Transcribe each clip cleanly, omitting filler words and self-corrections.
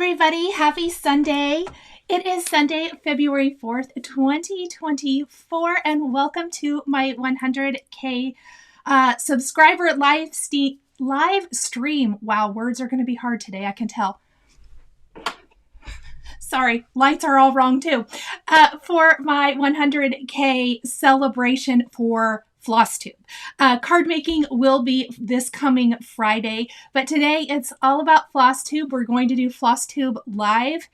everybody. Happy Sunday. It is Sunday, February 4th, 2024, and welcome to my 100K subscriber live stream. Wow, words are going to be hard today, I can tell. Sorry, lights are all wrong too. For my 100K celebration for Flosstube. Card making will be this coming Friday, but today it's all about Flosstube. We're going to do Flosstube live.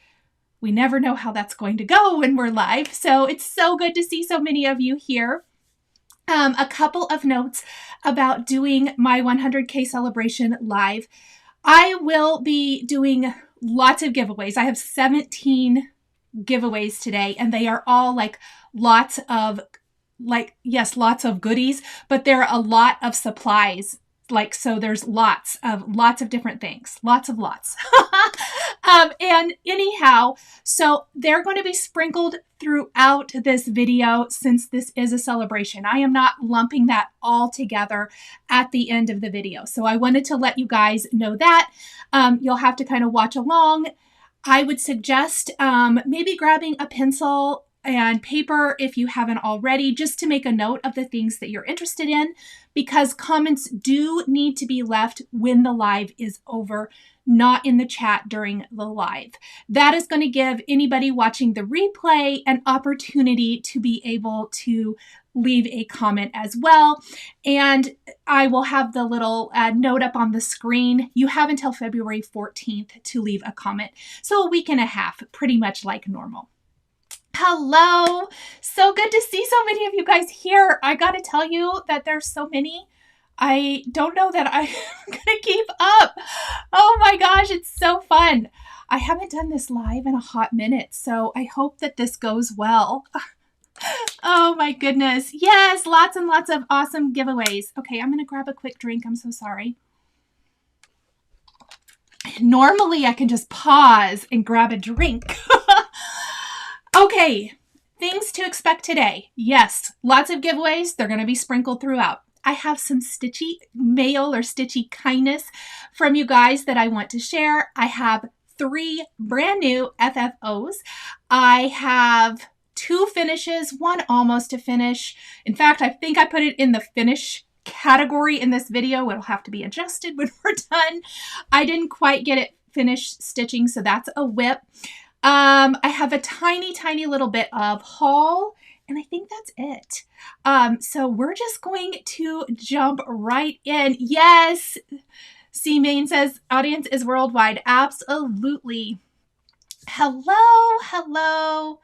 We never know how that's going to go when we're live, so it's so good to see so many of you here. A couple of notes about doing my 100K celebration live. I will be doing lots of giveaways. I have 17 giveaways today, and they are all lots of goodies, but there are a lot of supplies. So there's lots of different things, lots. And anyhow, so they're going to be sprinkled throughout this video since this is a celebration. I am not lumping that all together at the end of the video. So I wanted to let you guys know that. You'll have to kind of watch along. I would suggest maybe grabbing a pencil and paper if you haven't already, just to make a note of the things that you're interested in, because comments do need to be left when the live is over, not in the chat during the live. That is going to give anybody watching the replay an opportunity to be able to leave a comment as well. And I will have the little note up on the screen. You have until February 14th to leave a comment. So a week and a half, pretty much like normal. Hello. So good to see so many of you guys here. I got to tell you that there's so many. I don't know that I'm going to keep up. Oh my gosh, it's so fun. I haven't done this live in a hot minute, so I hope that this goes well. Oh my goodness. Yes, lots and lots of awesome giveaways. Okay, I'm going to grab a quick drink. I'm so sorry. Normally I can just pause and grab a drink. Okay, things to expect today. Yes, lots of giveaways. They're going to be sprinkled throughout. I have some Stitchy mail or Stitchy kindness from you guys that I want to share. I have 3 brand new FFOs. I have 2 finishes, 1 almost to finish. In fact, I think I put it in the finish category in this video. It'll have to be adjusted when we're done. I didn't quite get it finished stitching, so that's a whip. I have a tiny little bit of haul, and I think that's it. So we're just going to jump right in. Yes, C Main says audience is worldwide. Absolutely. Hello.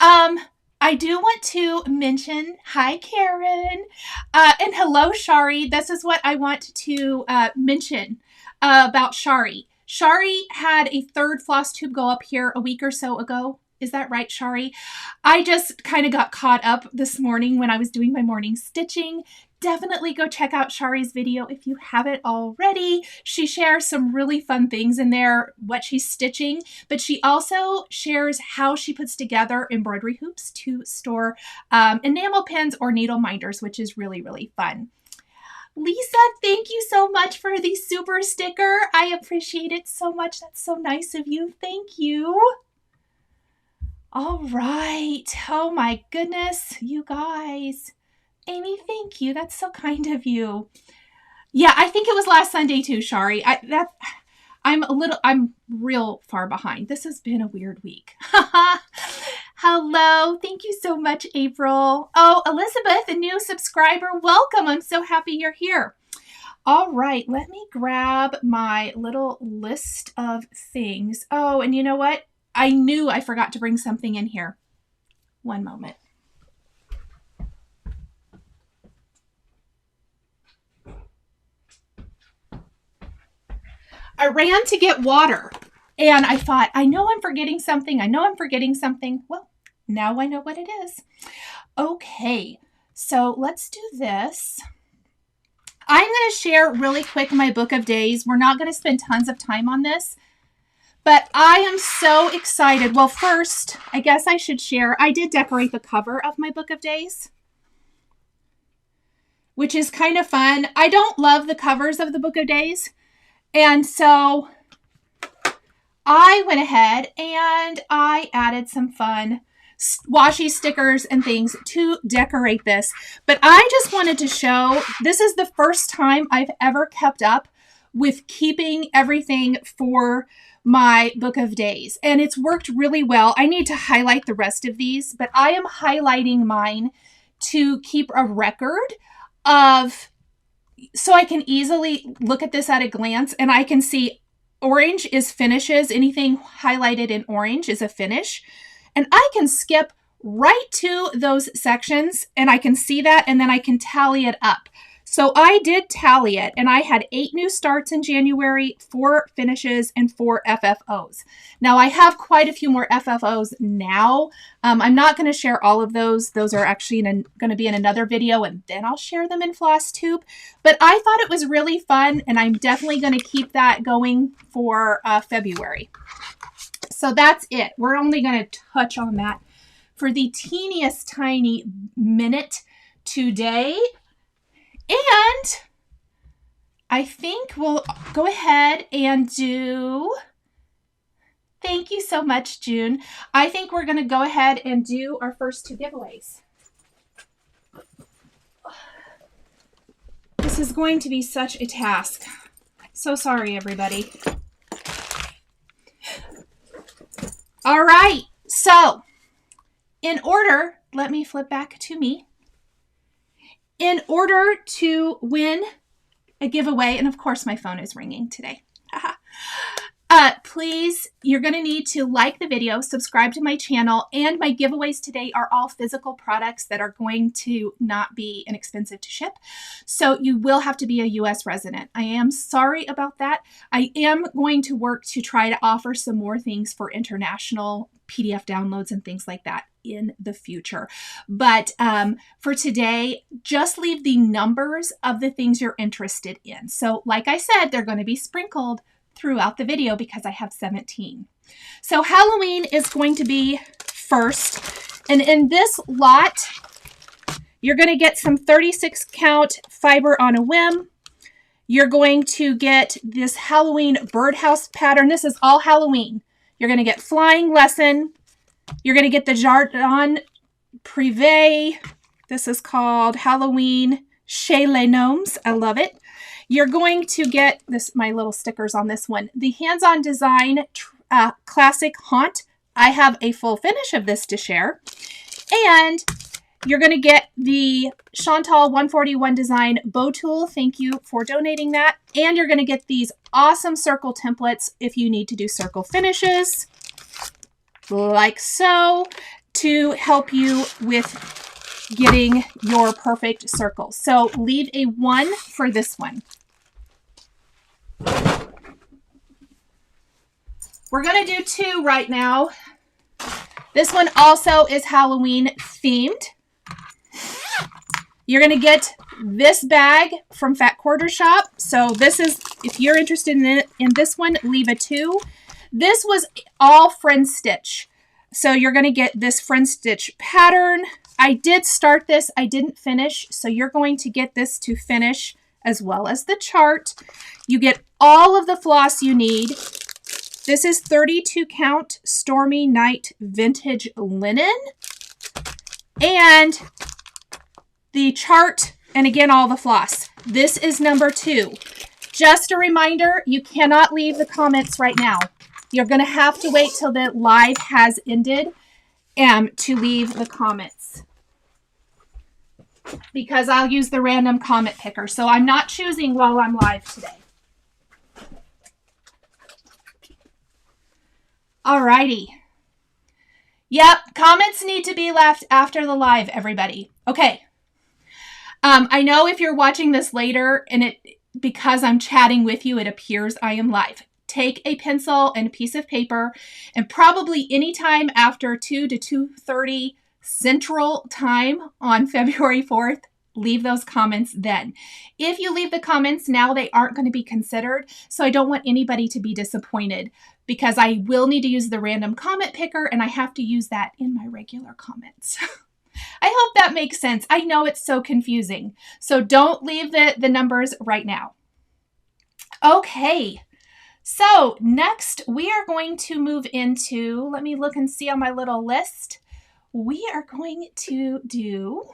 I do want to mention, hi Karen, and hello Shari. This is what I want to mention about Shari. Shari had a 3rd Flosstube go up here a week or so ago. Is that right, Shari? I just kind of got caught up this morning when I was doing my morning stitching. Definitely go check out Shari's video if you haven't already. She shares some really fun things in there, what she's stitching, but she also shares how she puts together embroidery hoops to store enamel pins or needle minders, which is really fun. Lisa, thank you so much for the super sticker. I appreciate it so much. That's so nice of you. Thank you. All right. Oh my goodness, you guys. Amy, thank you. That's so kind of you. Yeah, I think it was last Sunday too, Shari. I'm real far behind. This has been a weird week. Hello. Thank you so much, April. Oh, Elizabeth, a new subscriber. Welcome. I'm so happy you're here. All right. Let me grab my little list of things. Oh, and you know what? I knew I forgot to bring something in here. One moment. I ran to get water and I thought, I know I'm forgetting something. Well, now I know what it is. Okay, so let's do this. I'm going to share really quick my book of days. We're not going to spend tons of time on this, but I am so excited. Well, first, I guess I should share, I did decorate the cover of my book of days, which is kind of fun. I don't love the covers of the book of days. And so I went ahead and I added some fun washi stickers and things to decorate this. But I just wanted to show, this is the first time I've ever kept up with keeping everything for my book of days. And it's worked really well. I need to highlight the rest of these, but I am highlighting mine to keep a record of, so I can easily look at this at a glance and I can see orange is finishes. Anything highlighted in orange is a finish. And I can skip right to those sections and I can see that and then I can tally it up. So I did tally it and I had 8 new starts in January, 4 finishes, and 4 FFOs. Now I have quite a few more FFOs now. I'm not going to share all of those. Those are actually going to be in another video and then I'll share them in Flosstube. But I thought it was really fun and I'm definitely going to keep that going for February. So that's it. We're only going to touch on that for the teeniest tiny minute today. And I think we'll go ahead and do, thank you so much, June. I think we're going to go ahead and do our first 2 giveaways. This is going to be such a task. So sorry, everybody. All right. So in order, let me flip back to me. In order to win a giveaway, and of course my phone is ringing today. Please, you're going to need to like the video, subscribe to my channel, and my giveaways today are all physical products that are going to not be inexpensive to ship. So you will have to be a U.S. resident. I am sorry about that. I am going to work to try to offer some more things for international PDF downloads and things like that in the future. But for today, just leave the numbers of the things you're interested in. So like I said, they're going to be sprinkled throughout the video because I have 17. So Halloween is going to be first. And in this lot, you're going to get some 36 count fiber on a whim. You're going to get this Halloween birdhouse pattern. This is all Halloween. You're going to get Flying Lesson. You're going to get the Jardin Privé. This is called Halloween Chez les Gnomes. I love it. You're going to get this, my little stickers on this one. The Hands-On Design Classic Haunt. I have a full finish of this to share. And you're going to get the Chantal 141 Design Bow Tool. Thank you for donating that. And you're going to get these awesome circle templates if you need to do circle finishes, like so, to help you with getting your perfect circle. So leave a 1 for this one. We're going to do 2 right now. This one also is Halloween themed. You're going to get this bag from Fat Quarter Shop. So this is, if you're interested in this one, leave a 2. This was all friend stitch. So you're going to get this friend stitch pattern. I did start this. I didn't finish. So you're going to get this to finish as well as the chart. You get all of the floss you need. This is 32 count Stormy Night Vintage Linen. And the chart, and again, all the floss. This is number 2. Just a reminder, you cannot leave the comments right now. You're going to have to wait till the live has ended to leave the comments, because I'll use the random comment picker. So I'm not choosing while I'm live today. Alrighty. Yep, comments need to be left after the live, everybody. Okay. I know if you're watching this later and because I'm chatting with you, it appears I am live. Take a pencil and a piece of paper, and probably anytime after 2 to 2:30 Central Time on February 4th, leave those comments then. If you leave the comments now, they aren't going to be considered, so I don't want anybody to be disappointed, because I will need to use the random comment picker, and I have to use that in my regular comments. I hope that makes sense. I know it's so confusing, so don't leave the numbers right now. Okay. So next we are going to move into, let me look and see on my little list. We are going to do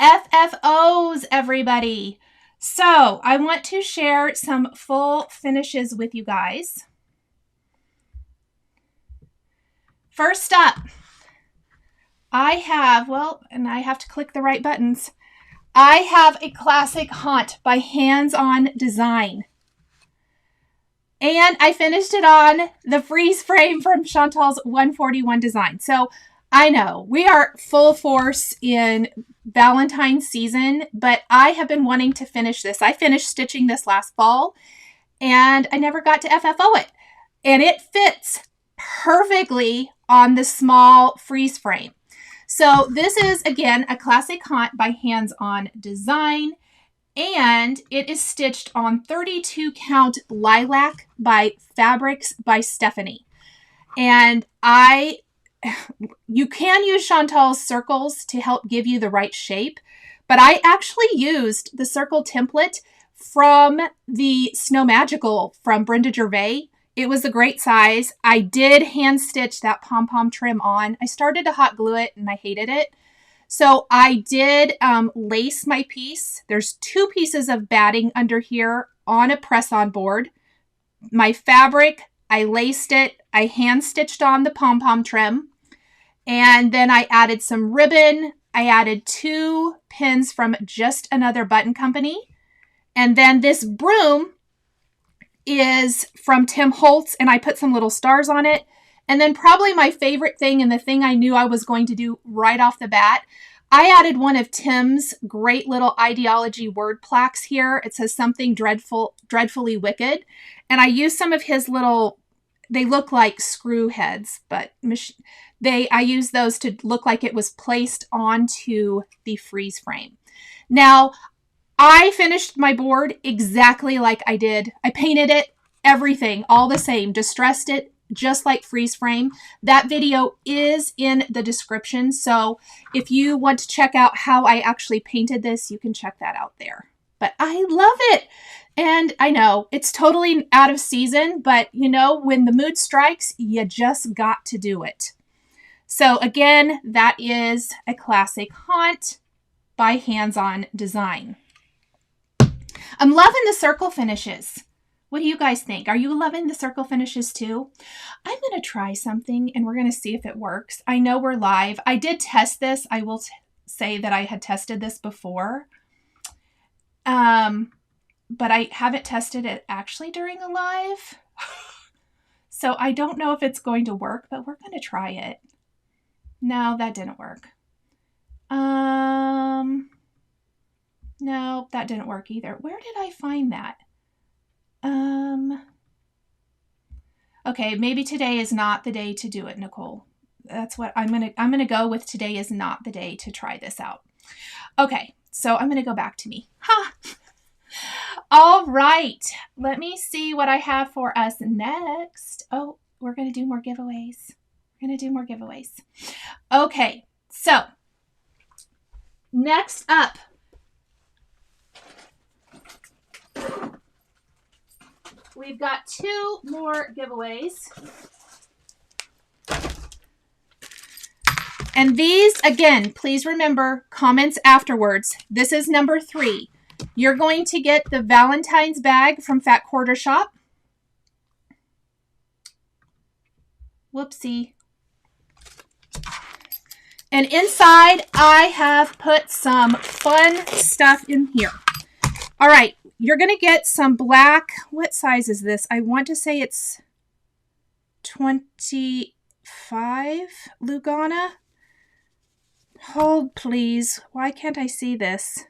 FFOs, everybody. So I want to share some full finishes with you guys. First up, I have, well, and I have to click the right buttons. I have a classic haunt by Hands On Design. And I finished it on the freeze frame from Chantal's 141 design. So I know we are full force in Valentine's season, but I have been wanting to finish this. I finished stitching this last fall and I never got to FFO it. And it fits perfectly on the small freeze frame. So this is, again, a classic haunt by Hands On Design, and it is stitched on 32 count Lilac by Fabrics by Stephanie. And you can use Chantal's circles to help give you the right shape, but I actually used the circle template from the Snow Magical from Brenda Gervais. It was a great size. I did hand stitch that pom-pom trim on. I started to hot glue it and I hated it. So I did lace my piece. There's 2 pieces of batting under here on a press-on board. My fabric, I laced it. I hand stitched on the pom-pom trim. And then I added some ribbon. I added 2 pins from Just Another Button Company. And then this broom is from Tim Holtz, and I put some little stars on it. And then probably my favorite thing, and the thing I knew I was going to do right off the bat, I added one of Tim's great little ideology word plaques here. It says something dreadfully wicked. And I used some of his little, they look like screw heads, but I used those to look like it was placed onto the freeze frame. Now, I finished my board exactly like I did. I painted it, everything, all the same, distressed it, just like freeze frame. That video is in the description. So if you want to check out how I actually painted this, you can check that out there. But I love it. And I know it's totally out of season, but you know, when the mood strikes, you just got to do it. So again, that is a classic haunt by Hands On Design. I'm loving the circle finishes. What do you guys think? Are you loving the circle finishes too? I'm going to try something and we're going to see if it works. I know we're live. I did test this. I will say that I had tested this before. But I haven't tested it actually during a live. So I don't know if it's going to work, but we're going to try it. No, that didn't work. No, that didn't work either. Where did I find that? Okay, maybe today is not the day to do it, Nicole. That's what I'm gonna go with. Today is not the day to try this out. Okay, so I'm gonna go back to me. Ha! All right, let me see what I have for us next. Oh, we're gonna do more giveaways. We're gonna do more giveaways. Okay, so next up, we've got 2 more giveaways. And these, again, please remember, comments afterwards. This is number 3. You're going to get the Valentine's bag from Fat Quarter Shop. Whoopsie. And inside, I have put some fun stuff in here. All right. You're going to get some black. What size is this? I want to say it's 25 Lugana. Hold, please. Why can't I see this?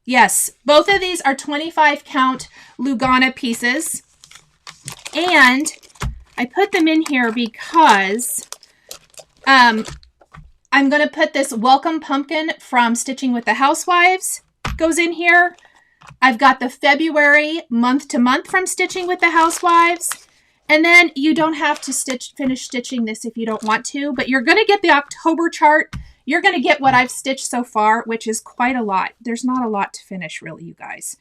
Yes, both of these are 25 count Lugana pieces. And I put them in here because I'm going to put this Welcome Pumpkin from Stitching with the Housewives goes in here. I've got the February month to month from Stitching with the Housewives. And then you don't have to finish stitching this if you don't want to, but you're going to get the October chart. you're going to get what I've stitched so far, which is quite a lot. There's not a lot to finish, really, you guys,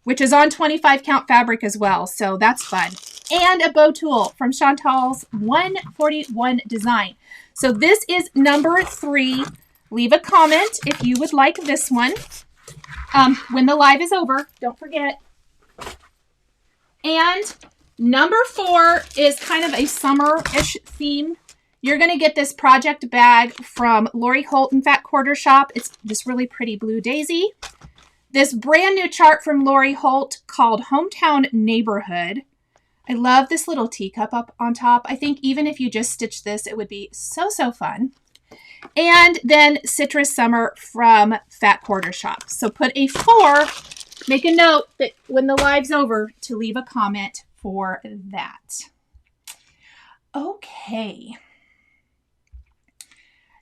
which is on 25 count fabric as well. So that's fun. And a bow tool from Chantal's 141 design. So this is number 3. Leave a comment if you would like this one. When the live is over, don't forget. And number 4 is kind of a summer-ish theme. You're going to get this project bag from Lori Holt and Fat Quarter Shop. It's just really pretty blue daisy. This brand new chart from Lori Holt called Hometown Neighborhood. I love this little teacup up on top. I think even if you just stitch this, it would be so, so fun. And then Citrus Summer from Fat Quarter Shop. So put a 4, make a note that when the live's over to leave a comment for that. Okay.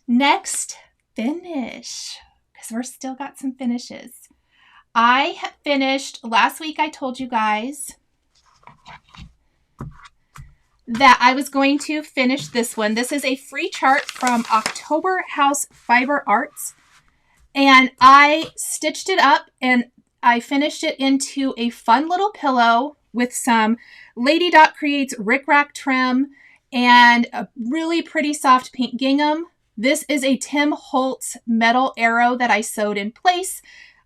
Next, finish, because we're still got some finishes. I have finished, last week I told you guys that I was going to finish this one. This is a free chart from October House Fiber Arts. And I stitched it up and I finished it into a fun little pillow with some Lady Dot Creates Rick Rack trim and a really pretty soft pink gingham. This is a Tim Holtz metal arrow that I sewed in place.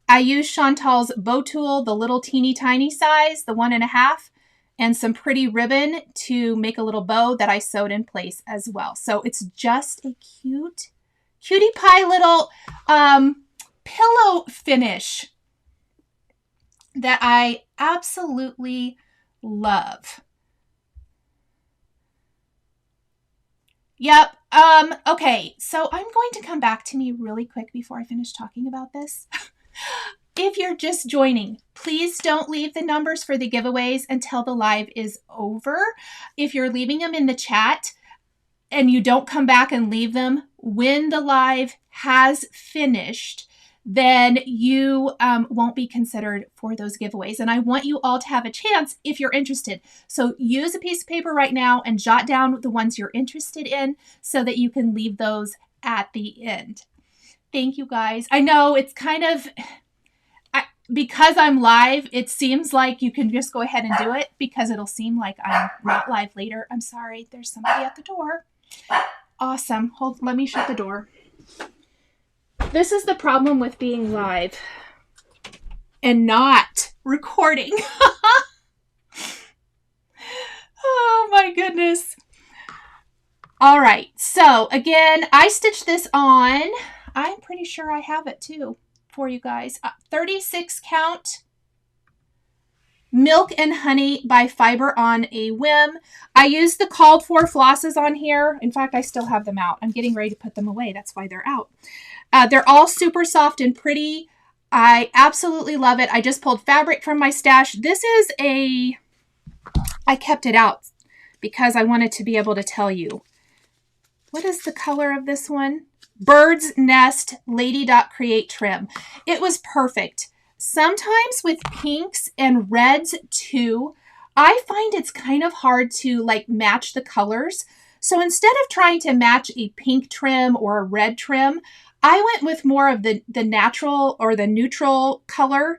I used Chantal's bow tool, the little teeny tiny size, the 1.5, and some pretty ribbon to make a little bow that I sewed in place as well. So it's just a cutie pie little pillow finish that I absolutely love. Yep. Okay, so I'm going to come back to me really quick before I finish talking about this. If you're just joining, please don't leave the numbers for the giveaways until the live is over. If you're leaving them in the chat and you don't come back and leave them when the live has finished, then you won't be considered for those giveaways. And I want you all to have a chance if you're interested. So use a piece of paper right now and jot down the ones you're interested in so that you can leave those at the end. Thank you, guys. I know it's kind of, because I'm live, it seems like you can just go ahead and do it because it'll seem like I'm not live later. I'm sorry. There's somebody at the door. Awesome. Hold, let me shut the door. This is the problem with being live and not recording. Oh my goodness. All right. So again, I stitched this on, I'm pretty sure I have it too for you guys. 36 count Milk and Honey by Fiber on a Whim. I used the called for flosses on here. In fact, I still have them out. I'm getting ready to put them away. That's why they're out. They're all super soft and pretty. I absolutely love it. I just pulled fabric from my stash. This is I kept it out because I wanted to be able to tell you. What is the color of this one? Bird's Nest Lady Dot Create trim. It was perfect. Sometimes with pinks and reds too, I find it's kind of hard to like match the colors. So instead of trying to match a pink trim or a red trim, I went with more of the natural or the neutral color,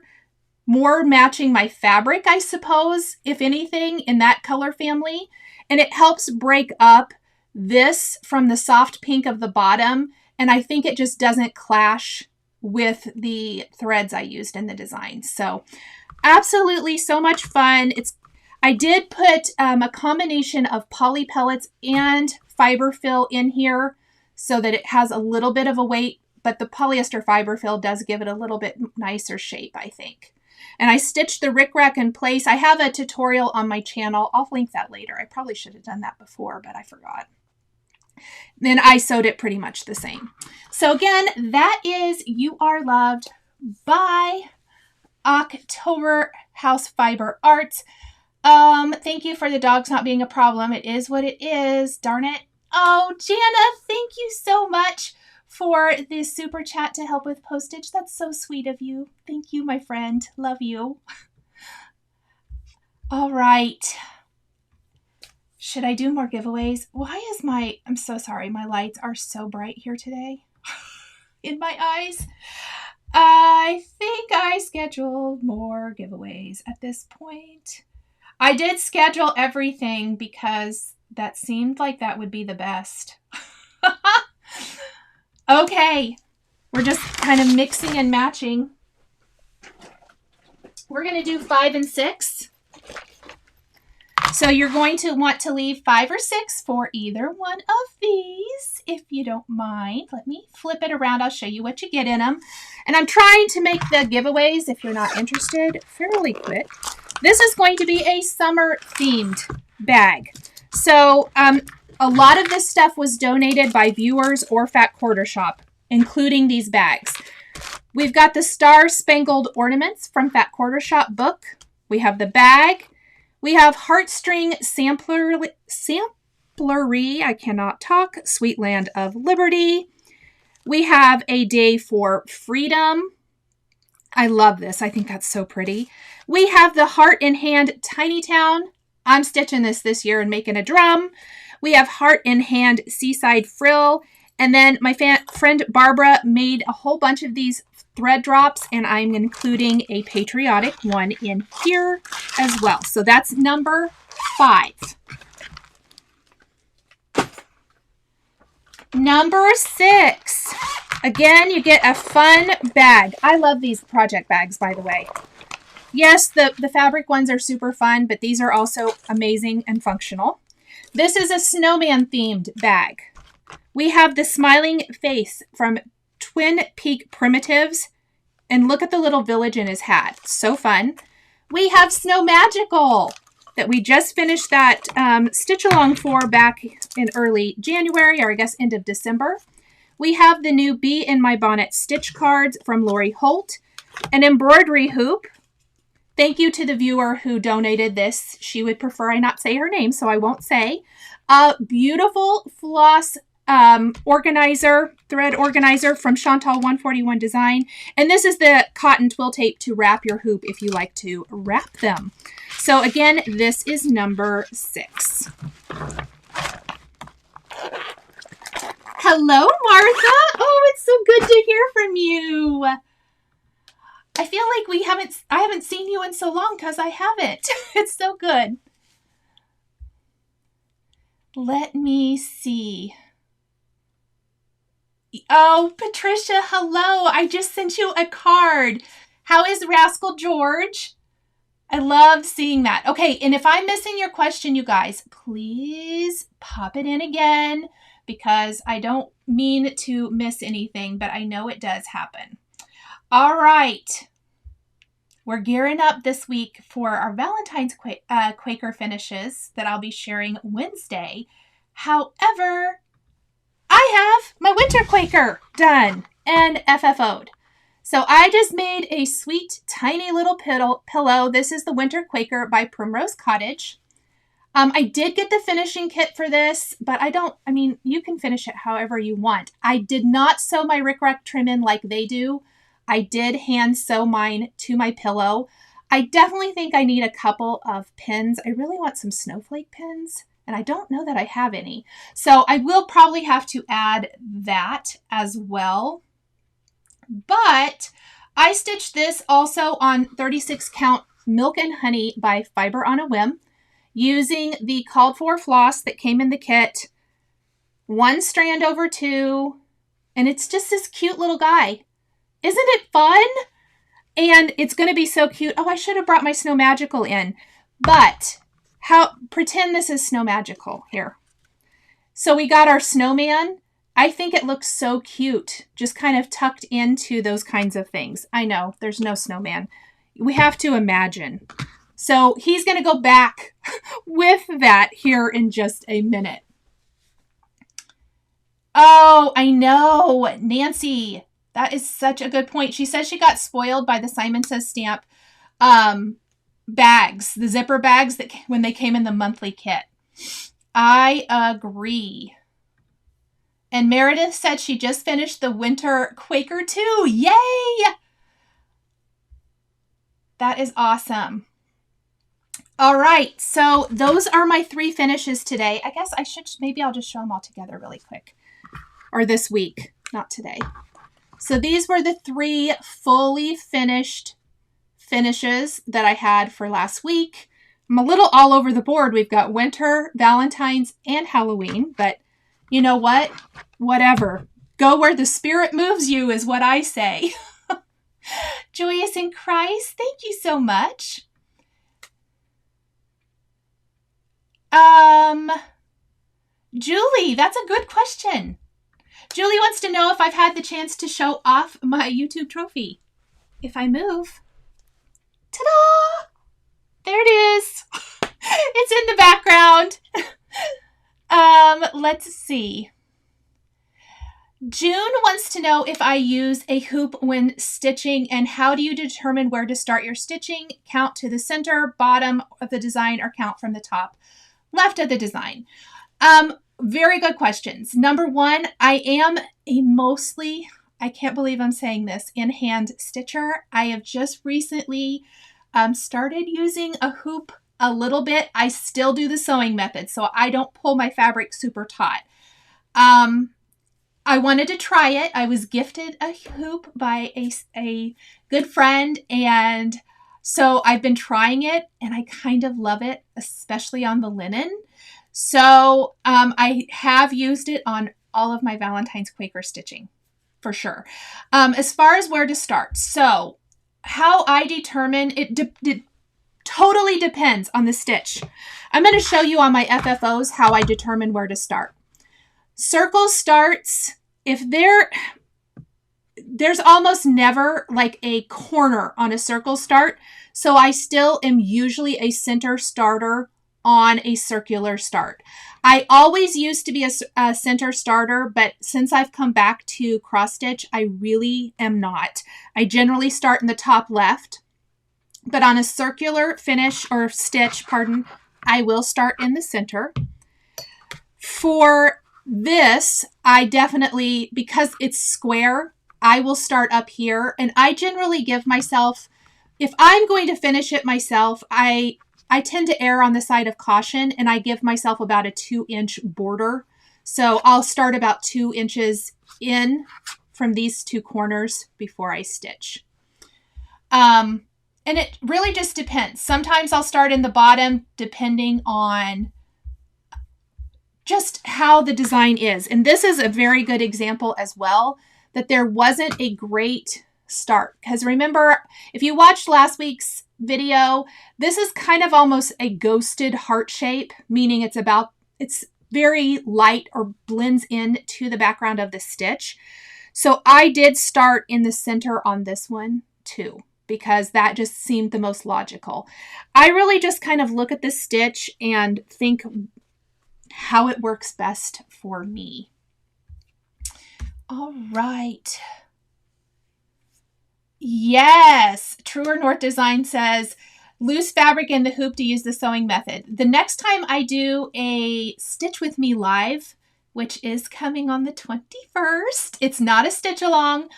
more matching my fabric, I suppose, if anything, in that color family. And it helps break up this from the soft pink of the bottom. And I think it just doesn't clash with the threads I used in the design. So absolutely so much fun. I did put a combination of poly pellets and fiber fill in here so that it has a little bit of a weight, but the polyester fiber fill does give it a little bit nicer shape, I think. And I stitched the rickrack in place. I have a tutorial on my channel. I'll link that later. I probably should have done that before, but I forgot. Then I sewed it pretty much the same. So again, that is You Are Loved by October House Fiber Arts. Thank you for the dogs not being a problem. It is what it is. Darn it. Oh, Jana, thank you so much for the super chat to help with postage. That's so sweet of you. Thank you, my friend. Love you. All right. Should I do more giveaways? Why is I'm so sorry. My lights are so bright here today. in my eyes. I think I scheduled more giveaways at this point. I did schedule everything because that seemed like that would be the best. Okay, we're just kind of mixing and matching. We're going to do 5 and 6. So you're going to want to leave 5 or 6 for either one of these, if you don't mind. Let me flip it around. I'll show you what you get in them. And I'm trying to make the giveaways, if you're not interested, fairly quick. This is going to be a summer-themed bag. So a lot of this stuff was donated by viewers or Fat Quarter Shop, including these bags. We've got the Star Spangled Ornaments from Fat Quarter Shop book. We have the bag. We have Heartstring Samplery, I cannot talk, Sweet Land of Liberty. We have A Day for Freedom. I love this. I think that's so pretty. We have the Heart in Hand Tiny Town. I'm stitching this year and making a drum. We have Heart in Hand Seaside Frill. And then my friend Barbara made a whole bunch of these thread drops, and I'm including a patriotic one in here as well. So that's number 5. Number 6. Again, you get a fun bag. I love these project bags, by the way. Yes, the fabric ones are super fun, but these are also amazing and functional. This is a snowman themed bag. We have the Smiling Face from Twin Peak Primitives. And look at the little village in his hat. So fun. We have Snow Magical that we just finished that stitch along for back in early January, or I guess end of December. We have the new Bee in My Bonnet stitch cards from Lori Holt. An embroidery hoop. Thank you to the viewer who donated this. She would prefer I not say her name, so I won't say. A beautiful floss thread organizer from Chantal 141 Design. And this is the cotton twill tape to wrap your hoop if you like to wrap them. So again, this is number 6. Hello, Martha. Oh, it's so good to hear from you. I feel like I haven't seen you in so long because I haven't. It's so good. Let me see. Oh, Patricia, hello. I just sent you a card. How is Rascal George? I love seeing that. Okay, and if I'm missing your question, you guys, please pop it in again because I don't mean to miss anything, but I know it does happen. All right. We're gearing up this week for our Valentine's Quaker finishes that I'll be sharing Wednesday. However, I have my winter Quaker done and FFO'd. So I just made a sweet, tiny little pillow. This is the Winter Quaker by Primrose Cottage. I did get the finishing kit for this, but you can finish it however you want. I did not sew my rickrack trim in like they do. I did hand sew mine to my pillow. I definitely think I need a couple of pins. I really want some snowflake pins, and I don't know that I have any. So I will probably have to add that as well. But I stitched this also on 36 count Milk and Honey by Fiber on a Whim using the called for floss that came in the kit. 1 strand over 2, and it's just this cute little guy. Isn't it fun? And it's going to be so cute. Oh, I should have brought my Snow Magical in. But pretend this is Snow Magical here. So we got our snowman. I think it looks so cute, just kind of tucked into those kinds of things. I know, there's no snowman. We have to imagine. So he's going to go back with that here in just a minute. Oh, I know. Nancy, that is such a good point. She says she got spoiled by the Simon Says stamp bags, the zipper bags that when they came in the monthly kit. I agree. And Meredith said she just finished the Winter Quaker too. Yay! That is awesome. All right, so those are my 3 finishes today. I guess maybe I'll just show them all together really quick. Or this week, not today. So these were the 3 fully finished finishes that I had for last week. I'm a little all over the board. We've got winter, Valentine's, and Halloween, but you know what? Whatever. Go where the spirit moves you is what I say. Joyous in Christ, thank you so much. Julie, that's a good question. Julie wants to know if I've had the chance to show off my YouTube trophy. If I move. Ta-da! There it is. It's in the background. Let's see. June wants to know if I use a hoop when stitching and how do you determine where to start your stitching? Count to the center, bottom of the design, or count from the top, left of the design? Very good questions. Number 1, I am a mostly, I can't believe I'm saying this, in-hand stitcher. I have just recently started using a hoop a little bit. I still do the sewing method, so I don't pull my fabric super taut. I wanted to try it. I was gifted a hoop by a good friend, and so I've been trying it, and I kind of love it, especially on the linen. So I have used it on all of my Valentine's Quaker stitching, for sure. As far as where to start, so how I determine, it totally depends on the stitch. I'm going to show you on my FFOs how I determine where to start. Circle starts, if there's almost never like a corner on a circle start, so I still am usually a center starter on a circular start. I always used to be a center starter, but since I've come back to cross stitch, I really am not. I generally start in the top left, but on a circular finish or stitch, pardon, I will start in the center. For this, I definitely, because it's square, I will start up here, and I generally give myself, if I'm going to finish it myself, I tend to err on the side of caution, and I give myself about a 2-inch border. So I'll start about 2 inches in from these 2 corners before I stitch. And it really just depends. Sometimes I'll start in the bottom depending on just how the design is. And this is a very good example as well, that there wasn't a great start. Because remember, if you watched last week's video, this is kind of almost a ghosted heart shape, meaning it's very light or blends in to the background of the stitch. So I did start in the center on this one too, because that just seemed the most logical. I really just kind of look at the stitch and think how it works best for me. All right. Yes, Truer North Design says, loose fabric in the hoop to use the sewing method. The next time I do a Stitch With Me live, which is coming on the 21st, it's not a stitch along,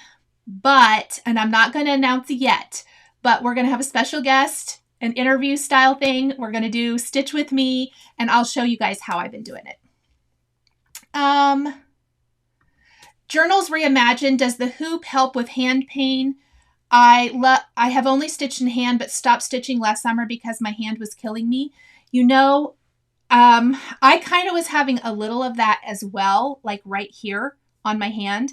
but, and I'm not going to announce it yet, but we're going to have a special guest, an interview style thing. We're going to do Stitch With Me, and I'll show you guys how I've been doing it. Journals Reimagined, does the hoop help with hand pain? I have only stitched in hand, but stopped stitching last summer because my hand was killing me. You know, I kind of was having a little of that as well, like right here on my hand.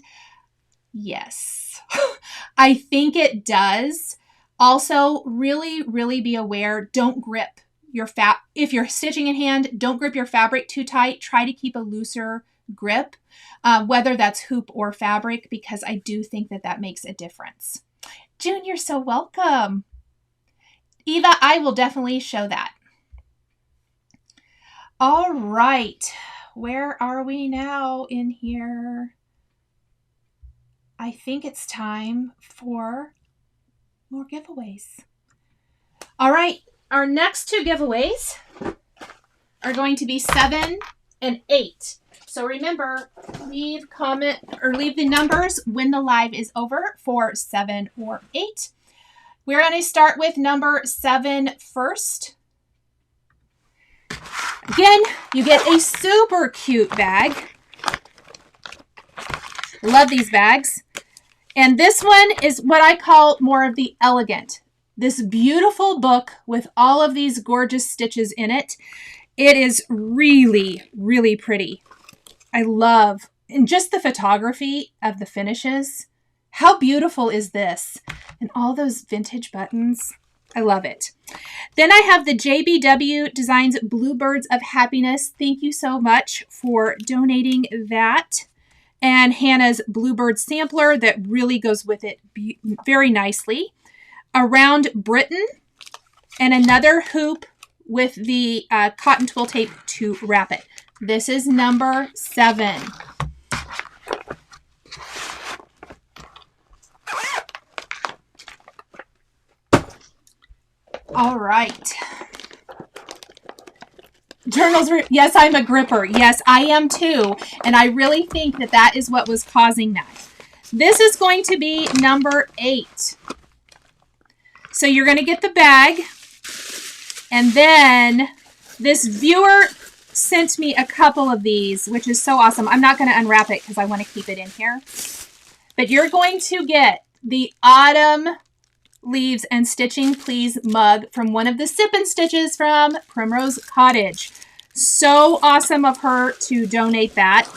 Yes, I think it does. Also, really, really be aware. Don't grip your if you're stitching in hand, don't grip your fabric too tight. Try to keep a looser grip, whether that's hoop or fabric, because I do think that that makes a difference. June, you're so welcome. Eva, I will definitely show that. All right. Where are we now in here? I think it's time for more giveaways. All right. Our next 2 giveaways are going to be 7 and 8. So remember, leave the numbers when the live is over for 7 or 8. We're going to start with number 7 first. Again, you get a super cute bag. Love these bags. And this one is what I call more of the elegant. This beautiful book with all of these gorgeous stitches in it. It is really, really pretty. I love, and just the photography of the finishes. How beautiful is this? And all those vintage buttons. I love it. Then I have the JBW Designs Bluebirds of Happiness. Thank you so much for donating that. And Hannah's Bluebird sampler that really goes with it very nicely. Around Britain, and another hoop with the cotton twill tape to wrap it. This is number 7. All right. Journals, yes, I'm a gripper. Yes, I am too. And I really think that that is what was causing that. This is going to be number 8. So you're going to get the bag. And then this viewer sent me a couple of these, which is so awesome. I'm not going to unwrap it because I want to keep it in here. But you're going to get the Autumn Leaves and Stitching Please mug from one of the Sip and Stitches from Primrose Cottage. So awesome of her to donate that.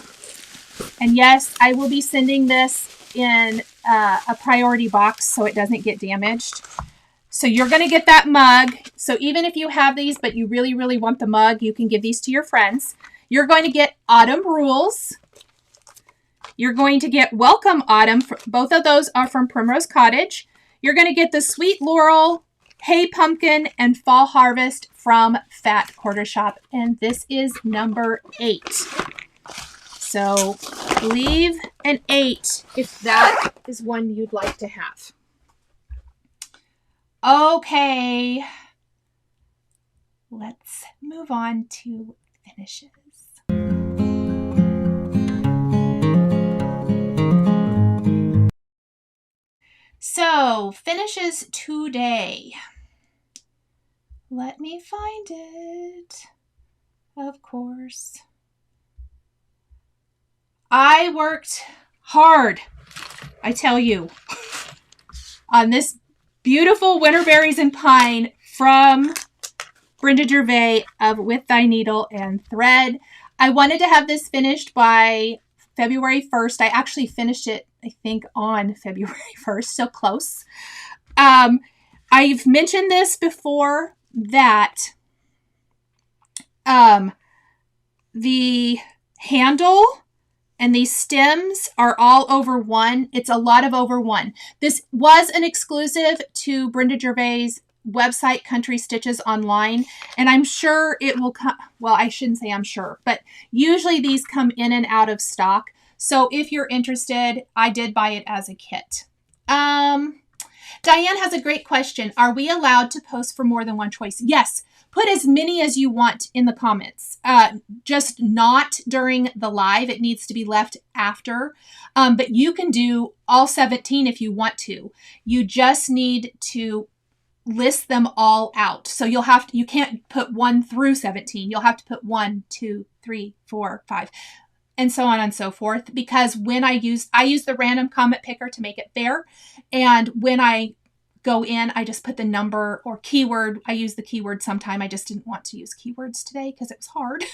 And yes, I will be sending this in a priority box so it doesn't get damaged. So you're going to get that mug. So even if you have these, but you really, really want the mug, you can give these to your friends. You're going to get Autumn Rules. You're going to get Welcome Autumn. Both of those are from Primrose Cottage. You're going to get the Sweet Laurel, Hey Pumpkin, and Fall Harvest from Fat Quarter Shop. And this is number 8. So leave an 8 if that is one you'd like to have. Okay, let's move on to finishes. So, finishes today. Let me find it. Of course. I worked hard, I tell you, on this beautiful Winterberries and Pine from Brenda Gervais of With Thy Needle and Thread. I wanted to have this finished by February 1st. I actually finished it, I think, on February 1st, so close. I've mentioned this before that the handle and these stems are all over 1. It's a lot of over 1. This was an exclusive to Brenda Gervais' website, Country Stitches Online, and I'm sure it will come. Well, I shouldn't say I'm sure, but usually these come in and out of stock. So if you're interested, I did buy it as a kit. Diane has a great question. Are we allowed to post for more than one choice? Yes. Put as many as you want in the comments. Just not during the live. It needs to be left after. But you can do all 17 if you want to. You just need to list them all out. So you can't put 1 through 17. You'll have to put 1, 2, 3, 4, 5, and so on and so forth. Because when I use the random comment picker to make it fair. And when I go in, I just put the number or keyword. I use the keyword sometime. I just didn't want to use keywords today because it was hard.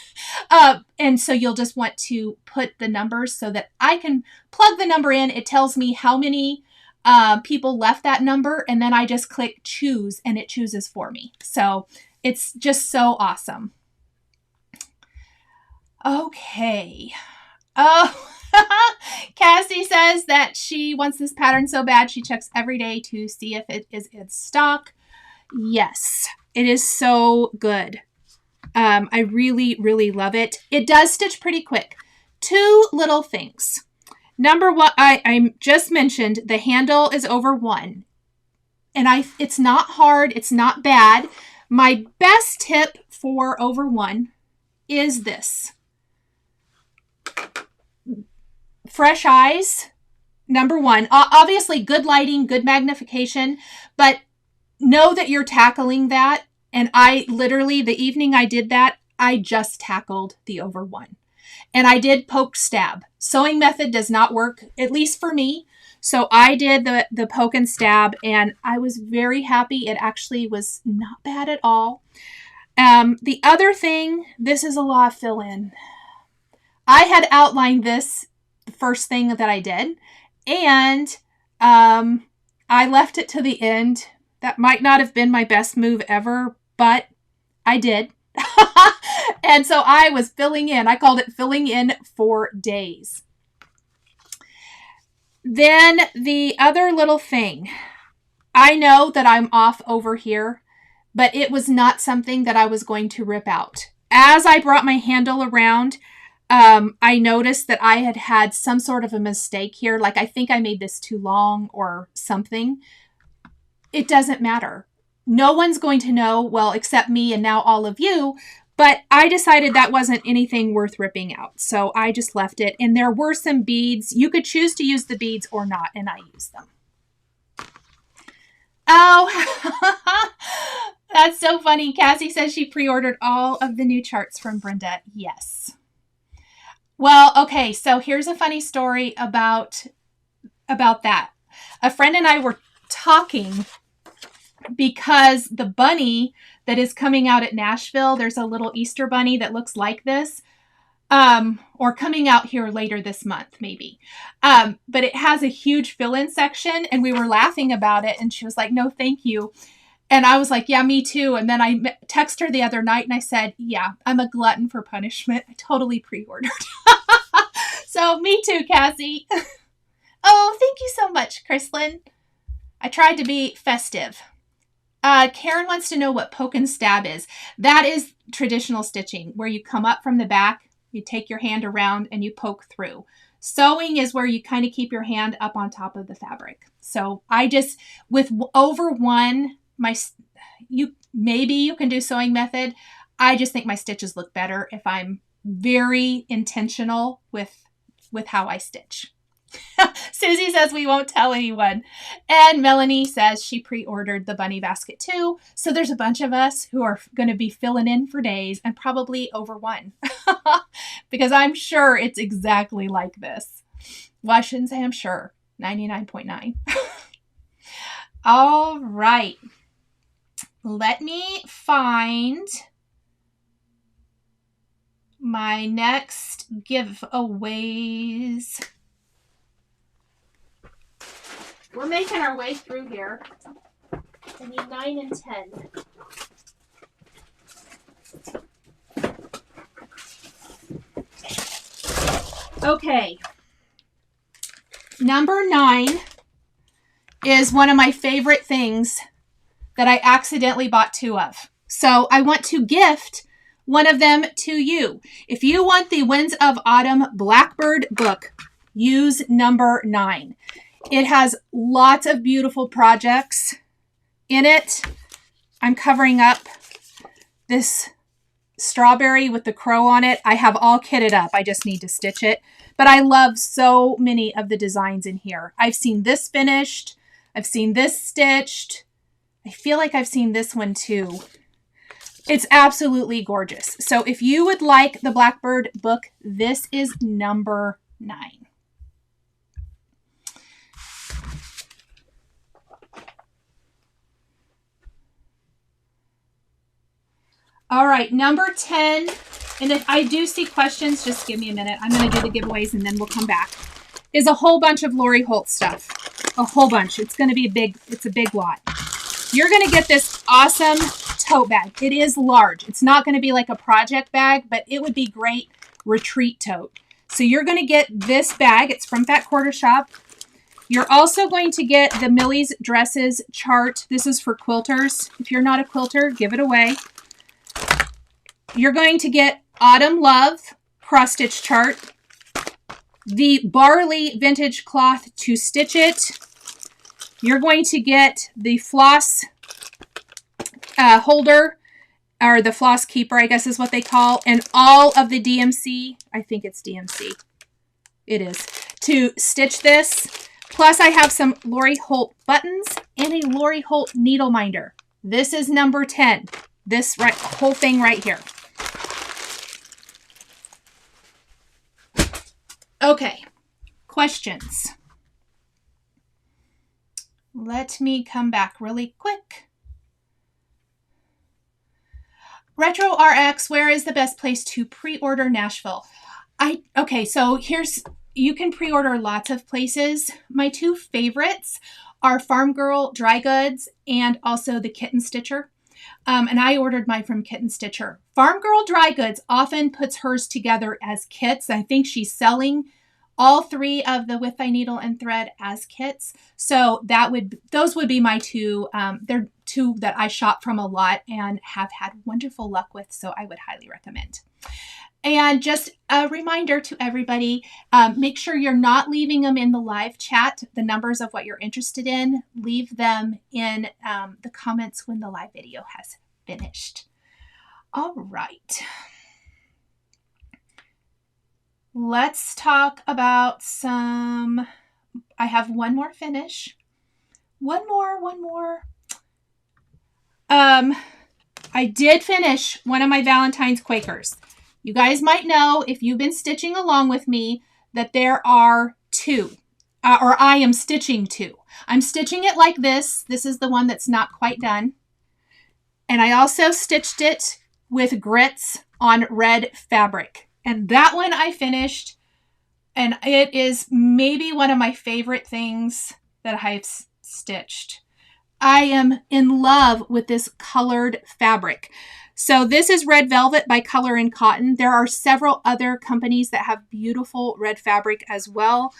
And so you'll just want to put the numbers so that I can plug the number in. It tells me how many people left that number. And then I just click choose and it chooses for me. So it's just so awesome. Okay. Oh, Cassie says that she wants this pattern so bad she checks every day to see if it is in stock. Yes, it is so good. I really, really love it. It does stitch pretty quick. 2 little things. Number 1, I just mentioned the handle is over 1. And it's not hard. It's not bad. My best tip for over 1 is this. Fresh eyes, number 1. Obviously, good lighting, good magnification, but know that you're tackling that. And I literally, the evening I did that, I just tackled the over 1. And I did poke stab. Sewing method does not work, at least for me. So I did the poke and stab, and I was very happy. It actually was not bad at all. The other thing, this is a lot of fill in. I had outlined this the first thing that I did, and I left it to the end. That might not have been my best move ever, but I did. And so I was filling in. I called it filling in for days. Then the other little thing, I know that I'm off over here, but it was not something that I was going to rip out. As I brought my handle around, I noticed that I had some sort of a mistake here. Like I think I made this too long or something. It doesn't matter. No one's going to know, well, except me and now all of you. But I decided that wasn't anything worth ripping out. So I just left it. And there were some beads. You could choose to use the beads or not. And I used them. Oh, that's so funny. Cassie says she pre-ordered all of the new charts from Brenda. Yes. Well, okay. So here's a funny story about that. A friend and I were talking because the bunny that is coming out at Nashville, there's a little Easter bunny that looks like this, or coming out here later this month, maybe. But it has a huge fill-in section, and we were laughing about it, and she was like, no, thank you. And I was like, yeah, me too. And then I texted her the other night, and I said, yeah, I'm a glutton for punishment. I totally pre-ordered. So me too, Cassie. Oh, thank you so much, Chrislyn. I tried to be festive. Karen wants to know what poke and stab is. That is traditional stitching, where you come up from the back, you take your hand around, and you poke through. Sewing is where you kind of keep your hand up on top of the fabric. So I just, with over one, maybe you can do sewing method. I just think my stitches look better if I'm very intentional with how I stitch. Susie says we won't tell anyone. And Melanie says she pre-ordered the bunny basket too. So there's a bunch of us who are going to be filling in for days and probably over one. Because I'm sure it's exactly like this. Well, I shouldn't say I'm sure. 99.9. All right. Let me find my next giveaways. We're making our way through here. I need 9 and 10. Okay. Number 9 is one of my favorite things that I accidentally bought 2 of. So I want to gift one of them to you. If you want the Winds of Autumn Blackbird book, use number 9. It has lots of beautiful projects in it. I'm covering up this strawberry with the crow on it. I have all kitted up. I just need to stitch it. But I love so many of the designs in here. I've seen this finished. I've seen this stitched. I feel like I've seen this one too. It's absolutely gorgeous. So if you would like the Blackbird book, this is number 9. All right, number 10, and if I do see questions, just give me a minute. I'm going to do the giveaways and then we'll come back. Is a whole bunch of Lori Holt stuff. A whole bunch. It's going to be it's a big lot. You're going to get this awesome tote bag. It is large. It's not going to be like a project bag, but it would be great retreat tote. So you're going to get this bag. It's from Fat Quarter Shop. You're also going to get the Millie's Dresses chart. This is for quilters. If you're not a quilter, give it away. You're going to get Autumn Love cross-stitch chart, the Barley vintage cloth to stitch it. You're going to get the floss holder, or the floss keeper, I guess is what they call, and all of the DMC, I think it's DMC, it is, to stitch this. Plus I have some Lori Holt buttons and a Lori Holt needle minder. This is number 10. This whole thing right here. Okay, questions. let me come back really quick. Retro RX, where is the best place to pre-order Nashville? Okay, so you can pre-order lots of places. My two favorites are Farm Girl Dry Goods and also the Kitten Stitcher. And I ordered mine from Kitten Stitcher. Farm Girl Dry Goods often puts hers together as kits. I think she's selling all three of the With Thy Needle and Thread as kits. So those would be my two. They're two that I shop from a lot and have had wonderful luck with. So I would highly recommend. And just a reminder to everybody, make sure you're not leaving them in the live chat, the numbers of what you're interested in. Leave them in the comments when the live video has finished. All right. Let's talk about I have one more finish. One more. I did finish one of my Valentine's Quakers. You guys might know, if you've been stitching along with me, that there are two, or I am stitching two. I'm stitching it like this. This is the one that's not quite done. And I also stitched it with grits on red fabric. And that one I finished. And it is maybe one of my favorite things that I've stitched. I am in love with this colored fabric. So this is Red Velvet by Color and Cotton. There are several other companies that have beautiful red fabric as well.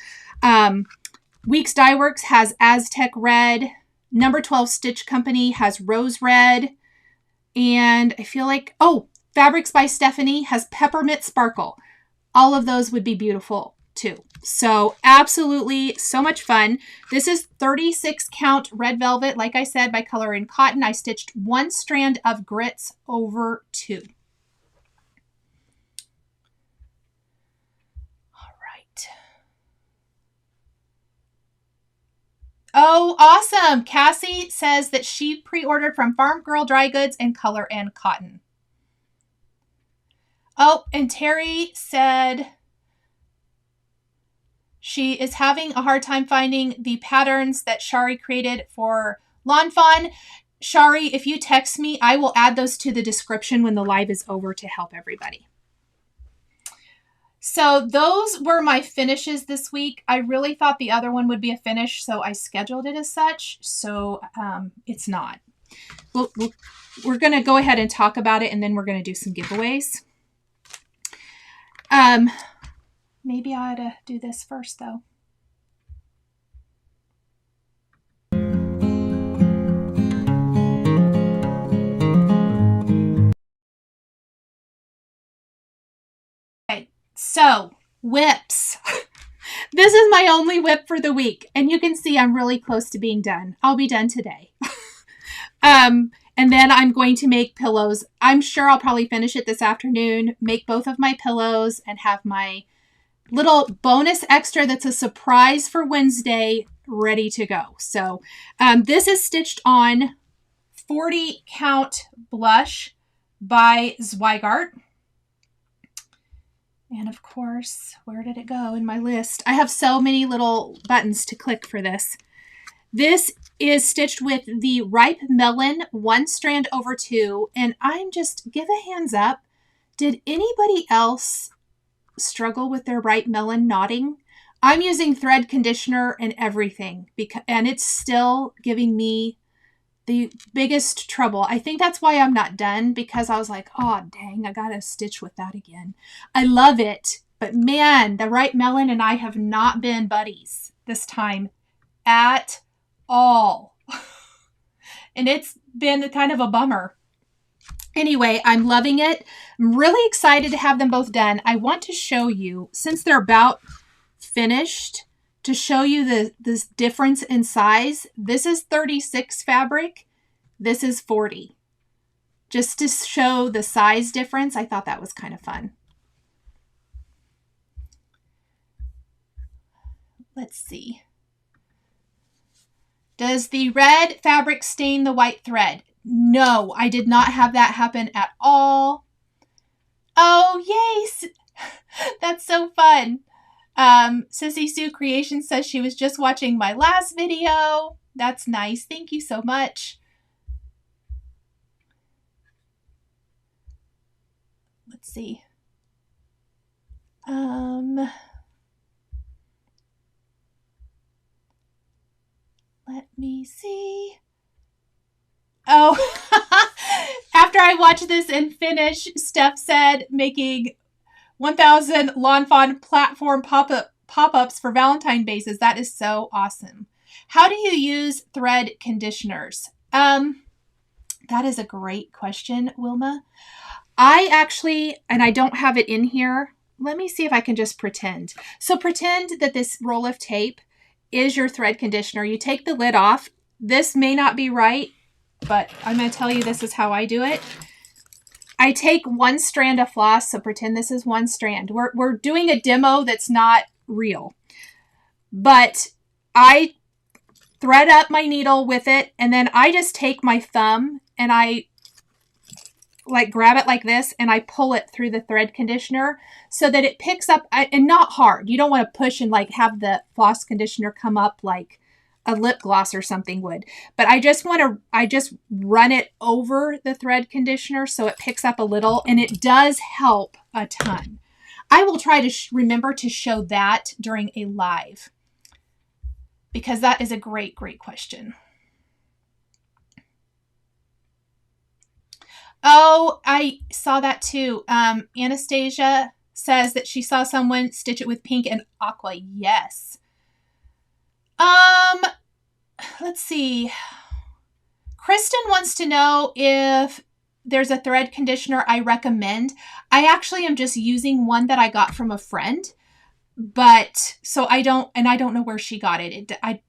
Weeks Dye Works has Aztec Red. Number 12 Stitch Company has Rose Red. And I feel like, Fabrics by Stephanie has Peppermint Sparkle. All of those would be beautiful too. So absolutely so much fun. This is 36 count Red Velvet, like I said, by Color and Cotton. I stitched one strand of grits over two. All right. Oh, awesome. Cassie says that she pre-ordered from Farm Girl Dry Goods and Color and Cotton. Oh, and Terry said she is having a hard time finding the patterns that Shari created for Lawn Fawn. Shari, if you text me, I will add those to the description when the live is over to help everybody. So those were my finishes this week. I really thought the other one would be a finish, so I scheduled it as such. So it's not. We're going to go ahead and talk about it, and then we're going to do some giveaways. Maybe I ought to do this first, though. Okay, so whips. This is my only whip for the week, and you can see I'm really close to being done. I'll be done today. And then I'm going to make pillows. I'm sure I'll probably finish it this afternoon, make both of my pillows, and have my little bonus extra that's a surprise for Wednesday ready to go. So this is stitched on 40 count blush by Zweigart. And of course, where did it go in my list? I have so many little buttons to click for this. This is stitched with the Ripe Melon 1 strand over 2. And I'm just, give a hands up. Did anybody else struggle with their Ripe Melon knotting? I'm using thread conditioner and everything, and it's still giving me the biggest trouble. I think that's why I'm not done, because I was like, oh, dang, I got to stitch with that again. I love it, but man, the Ripe Melon and I have not been buddies this time at all. And it's been kind of a bummer. Anyway, I'm loving it. I'm really excited to have them both done. I want to show you, since they're about finished, to show you this difference in size. This is 36 fabric. This is 40. Just to show the size difference, I thought that was kind of fun. Let's see. Does the red fabric stain the white thread? No, I did not have that happen at all. Oh, yay! That's so fun. Sissy Sue Creation says she was just watching my last video. That's nice. Thank you so much. Let's see. Let me see. Oh, after I watch this and finish, Steph said making 1,000 Lawn Fawn platform pop-ups for Valentine bases. That is so awesome. How do you use thread conditioners? That is a great question, Wilma. I actually, and I don't have it in here. Let me see if I can just pretend. So pretend that this roll of tape is your thread conditioner. You take the lid off. This may not be right, but I'm going to tell you this is how I do it. I take one strand of floss, so pretend this is one strand. We're doing a demo that's not real. But I thread up my needle with it, and then I just take my thumb and I like grab it like this and I pull it through the thread conditioner so that it picks up, and not hard. You don't want to push and like have the floss conditioner come up like a lip gloss or something would. But I just run it over the thread conditioner so it picks up a little, and it does help a ton. I will try to remember to show that during a live, because that is a great, great question. Oh, I saw that too. Anastasia says that she saw someone stitch it with pink and aqua. Yes. Let's see. Kristen wants to know if there's a thread conditioner I recommend. I actually am just using one that I got from a friend, but so I don't know where she got it. I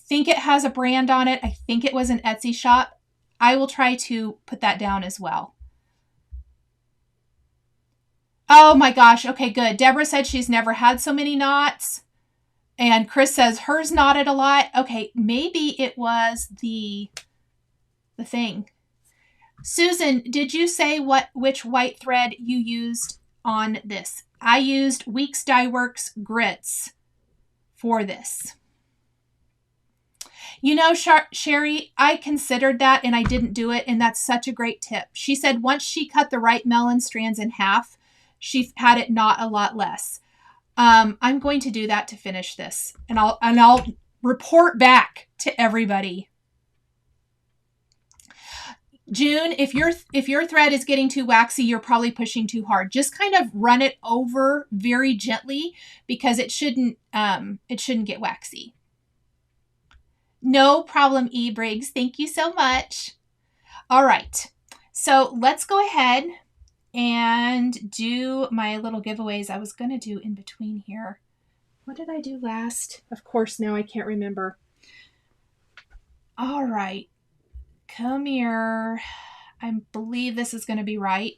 think it has a brand on it. I think it was an Etsy shop. I will try to put that down as well. Oh my gosh. Okay, good. Deborah said she's never had so many knots. And Chris says hers knotted a lot. Okay, maybe it was the thing. Susan, did you say which white thread you used on this? I used Weeks Dye Works grits for this. You know, Sherry, I considered that and I didn't do it, and that's such a great tip. She said once she cut the right melon strands in half, she had it knot a lot less. I'm going to do that to finish this, and I'll report back to everybody. June, if your thread is getting too waxy, you're probably pushing too hard. Just kind of run it over very gently, because it shouldn't get waxy. No problem, E. Briggs. Thank you so much. All right. So let's go ahead and do my little giveaways I was going to do in between here. What did I do last? Of course, now I can't remember. All right. Come here. I believe this is going to be right.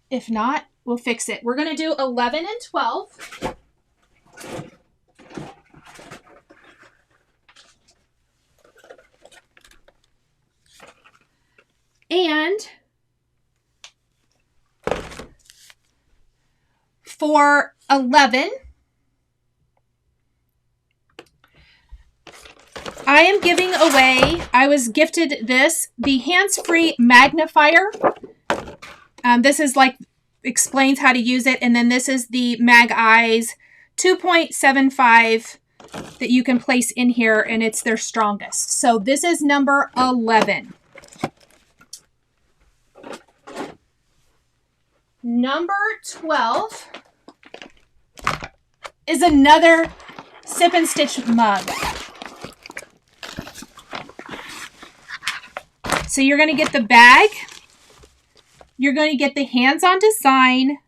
If not, we'll fix it. We're going to do 11 and 12. And for 11, I am giving away, I was gifted this, the hands-free magnifier. This is like, explains how to use it. And then this is the Mag Eyes 2.75 that you can place in here, and it's their strongest. So this is number 11. Number 12 is another Sip and Stitch mug. So you're going to get the bag. You're going to get the hands-on design,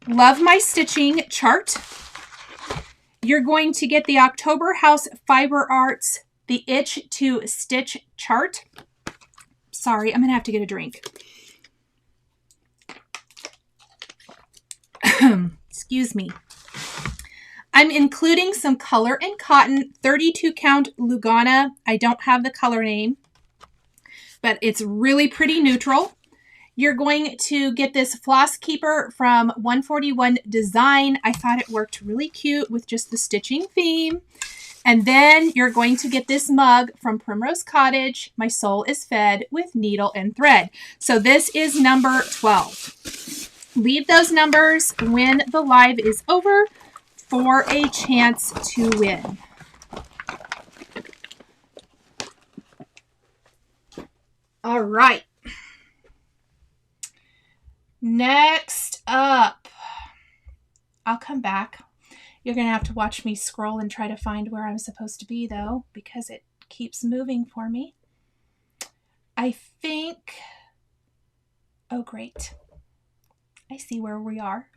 Love My Stitching chart. You're going to get the October House Fiber Arts, the Itch to Stitch chart. Sorry, I'm going to have to get a drink. Excuse me. I'm including some Color and Cotton 32 count Lugana. I don't have the color name, but it's really pretty neutral. You're going to get this Floss Keeper from 141 Design. I thought it worked really cute with just the stitching theme. And then you're going to get this mug from Primrose Cottage. My soul is fed with needle and thread. So this is number 12. Leave those numbers when the live is over for a chance to win. All right. Next up, I'll come back. You're going to have to watch me scroll and try to find where I'm supposed to be, though, because it keeps moving for me. I think... Oh, great. I see where we are.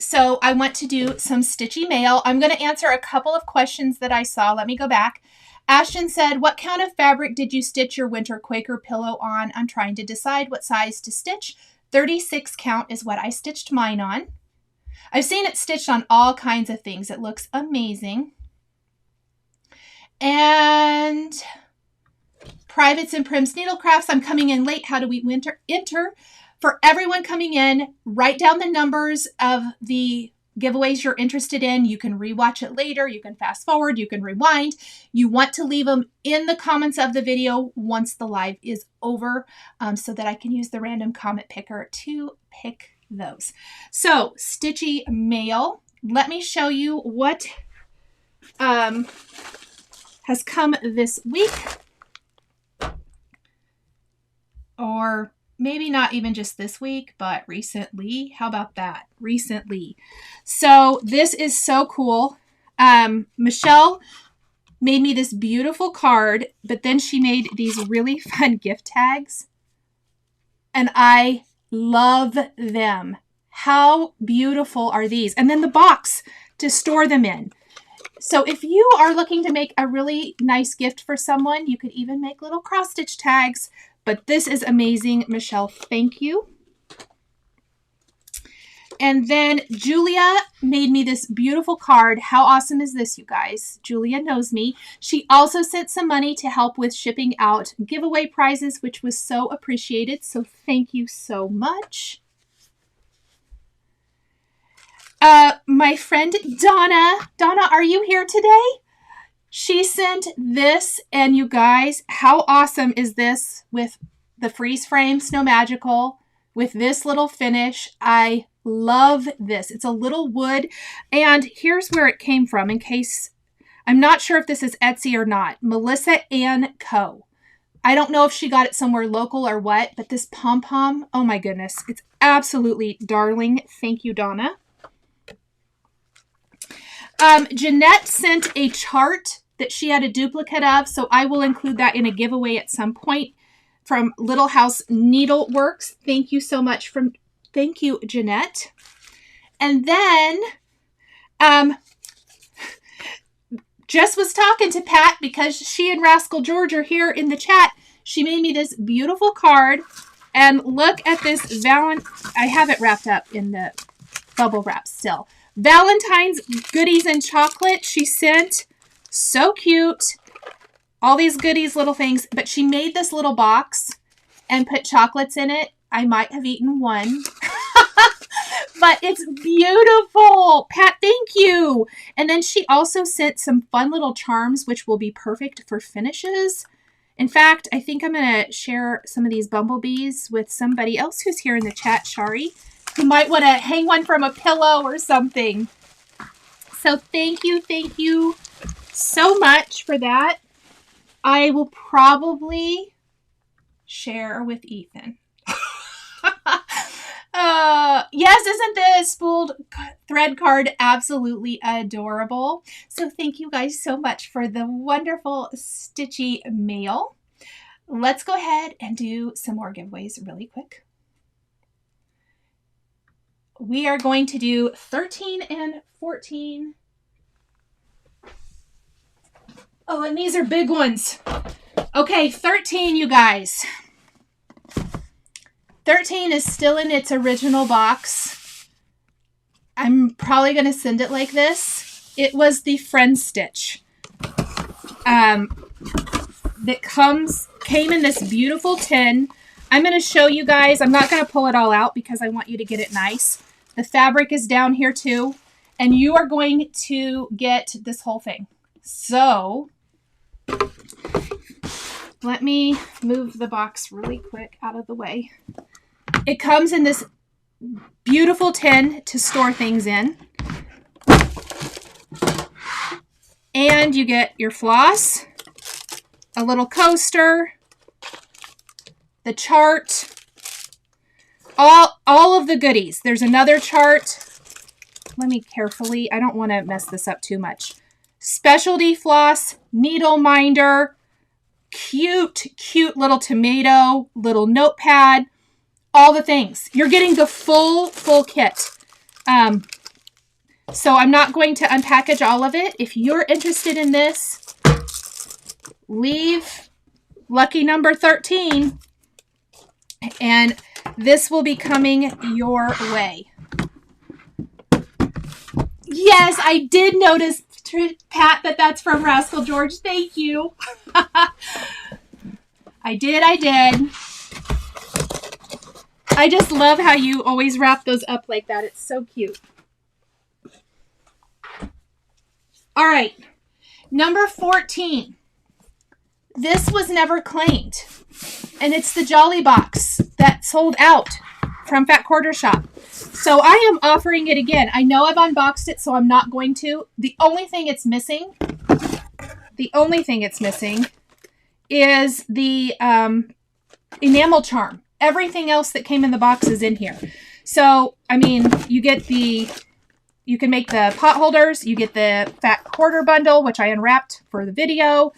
So I want to do some Stitchy mail. I'm going to answer a couple of questions that I saw. Let me go back. Ashton said, what count of fabric did you stitch your winter Quaker pillow on? I'm trying to decide what size to stitch. 36 count is what I stitched mine on. I've seen it stitched on all kinds of things. It looks amazing. And Privates and Prim's Needlecrafts, I'm coming in late. How do we enter? For everyone coming in, write down the numbers of the giveaways you're interested in. You can rewatch it later. You can fast forward. You can rewind. You want to leave them in the comments of the video once the live is over so that I can use the random comment picker to pick those. So, Stitchy mail. Let me show you what has come this week. Or maybe not even just this week, but recently. How about that? Recently. So this is so cool. Michelle made me this beautiful card, but then she made these really fun gift tags. And I love them. How beautiful are these? And then the box to store them in. So if you are looking to make a really nice gift for someone, you could even make little cross-stitch tags. But this is amazing, Michelle. Thank you. And then Julia made me this beautiful card. How awesome is this, you guys? Julia knows me. She also sent some money to help with shipping out giveaway prizes, which was so appreciated. So thank you so much. My friend Donna. Donna, are you here today? She sent this, and you guys, how awesome is this with the freeze frame Snow Magical with this little finish? I love this. It's a little wood, and here's where it came from in case, I'm not sure if this is Etsy or not. Melissa Ann Co. I don't know if she got it somewhere local or what, but this pom-pom, oh my goodness, it's absolutely darling. Thank you, Donna. Jeanette sent a chart that she had a duplicate of, so I will include that in a giveaway at some point from Little House Needleworks. Thank you so much. Thank you, Jeanette. And then Jess was talking to Pat because she and Rascal George are here in the chat. She made me this beautiful card, and look at this I have it wrapped up in the bubble wrap still. Valentine's goodies and chocolate she sent. So cute. All these goodies, little things. But she made this little box and put chocolates in it. I might have eaten one. But it's beautiful. Pat, thank you. And then she also sent some fun little charms, which will be perfect for finishes. In fact, I think I'm going to share some of these bumblebees with somebody else who's here in the chat, Shari. You might want to hang one from a pillow or something. So thank you so much for that. I will probably share with Ethan. Yes, isn't this spooled thread card absolutely adorable? So thank you guys so much for the wonderful Stitchy mail. Let's go ahead and do some more giveaways really quick. We are going to do 13 and 14. Oh, and these are big ones. Okay, 13, you guys. 13 is still in its original box. I'm probably going to send it like this. It was the Friend Stitch that came in this beautiful tin I'm going to show you guys. I'm not going to pull it all out because I want you to get it nice. The fabric is down here too. And you are going to get this whole thing. So let me move the box really quick out of the way. It comes in this beautiful tin to store things in. And you get your floss, a little coaster, the chart, all of the goodies. There's another chart. Let me carefully, I don't want to mess this up too much. Specialty floss, needle minder, cute little tomato, little notepad, all the things. You're getting the full kit. So I'm not going to unpackage all of it. If you're interested in this, leave lucky number 13 and this will be coming your way. Yes, I did notice, Pat, that's from Rascal George. Thank you. I did. I just love how you always wrap those up like that. It's so cute. All right, number 14. This was never claimed, and it's the Jolly Box that sold out from Fat Quarter Shop. So I am offering it again. I know I've unboxed it, so I'm not going to. The only thing it's missing is the enamel charm. Everything else that came in the box is in here. So, I mean, you can make the pot holders, you get the Fat Quarter bundle, which I unwrapped for the video,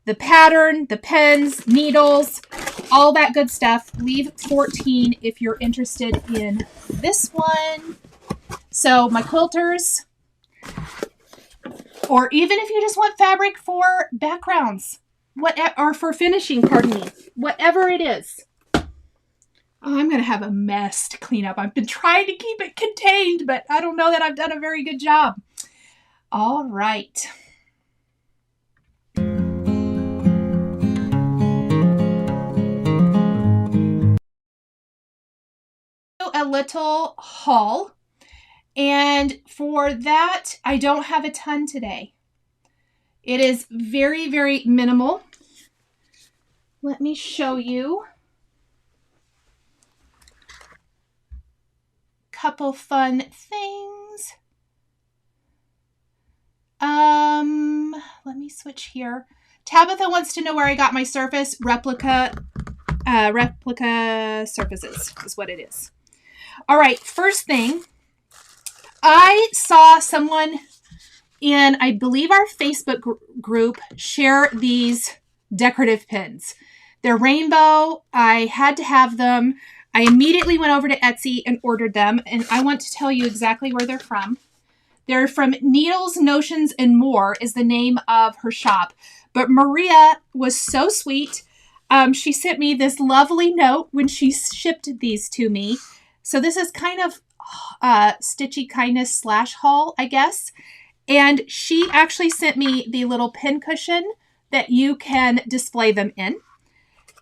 the pattern, the pens, needles, all that good stuff. Leave 14 if you're interested in this one. So my quilters, or even if you just want fabric for backgrounds, or for finishing, pardon me, whatever it is. Oh, I'm going to have a mess to clean up. I've been trying to keep it contained, but I don't know that I've done a very good job. All right. A little haul, and for that I don't have a ton today. It is very, very minimal. Let me show you a couple fun things. Let me switch here. Tabitha wants to know where I got my surface. Replica surfaces is what it is. All right, first thing, I saw someone in, I believe, our Facebook group share these decorative pins. They're rainbow. I had to have them. I immediately went over to Etsy and ordered them, and I want to tell you exactly where they're from. They're from Needles, Notions, and More is the name of her shop. But Maria was so sweet. She sent me this lovely note when she shipped these to me. So this is kind of Stitchy kindness / haul, I guess. And she actually sent me the little pin cushion that you can display them in.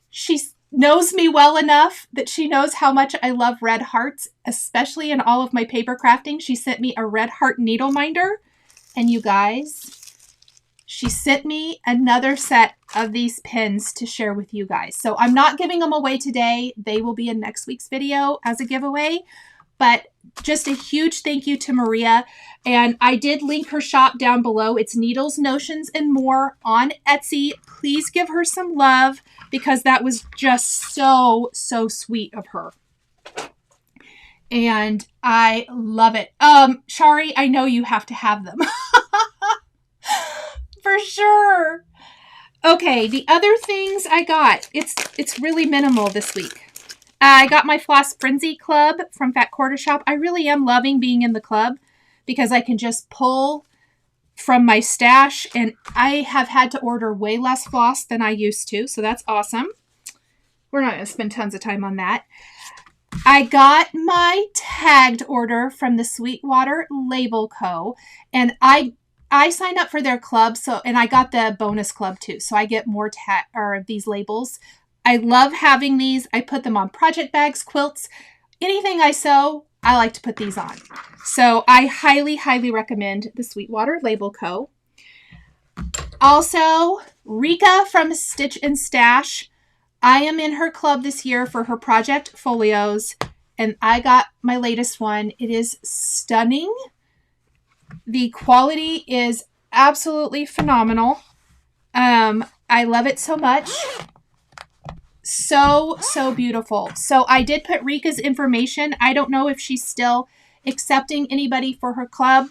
She knows me well enough that she knows how much I love red hearts, especially in all of my paper crafting. She sent me a red heart needle minder. And you guys, she sent me another set of these pins to share with you guys. So I'm not giving them away today. They will be in next week's video as a giveaway. But just a huge thank you to Maria. And I did link her shop down below. It's Needles, Notions, and More on Etsy. Please give her some love because that was just so, so sweet of her. And I love it. Shari, I know you have to have them. For sure. Okay, the other things I got, it's really minimal this week. I got my Floss Frenzy Club from Fat Quarter Shop. I really am loving being in the club because I can just pull from my stash, and I have had to order way less floss than I used to, so that's awesome. We're not going to spend tons of time on that. I got my tagged order from the Sweetwater Label Co. And I signed up for their club, and I got the bonus club too. So I get more these labels. I love having these. I put them on project bags, quilts, anything I sew, I like to put these on. So I highly, highly recommend the Sweetwater Label Co. Also, Rika from Stitch and Stash. I am in her club this year for her project folios, and I got my latest one. It is stunning. The quality is absolutely phenomenal. I love it so much. So, so beautiful. So I did put Rika's information. I don't know if she's still accepting anybody for her club,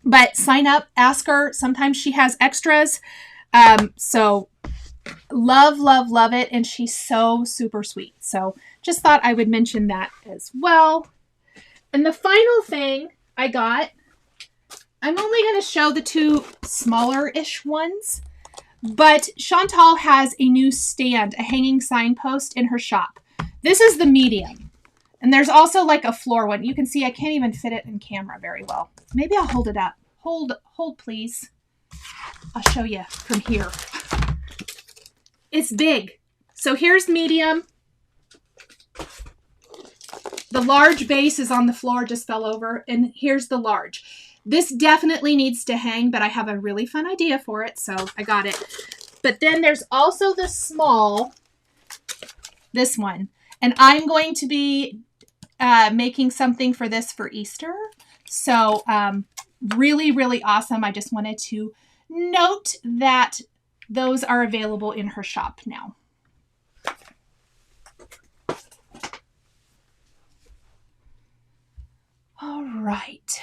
but sign up, ask her. Sometimes she has extras. So love, love, love it. And she's so super sweet. So just thought I would mention that as well. And the final thing I got, I'm only going to show the two smaller-ish ones, but Chantal has a new stand, a hanging signpost in her shop. This is the medium. And there's also like a floor one. You can see I can't even fit it in camera very well. Maybe I'll hold it up. Hold please. I'll show you from here. It's big. So here's medium. The large base is on the floor, just fell over. And here's the large. This definitely needs to hang, but I have a really fun idea for it, so I got it. But then there's also the small, this one. And I'm going to be making something for this for Easter. So really, really awesome. I just wanted to note that those are available in her shop now. All right.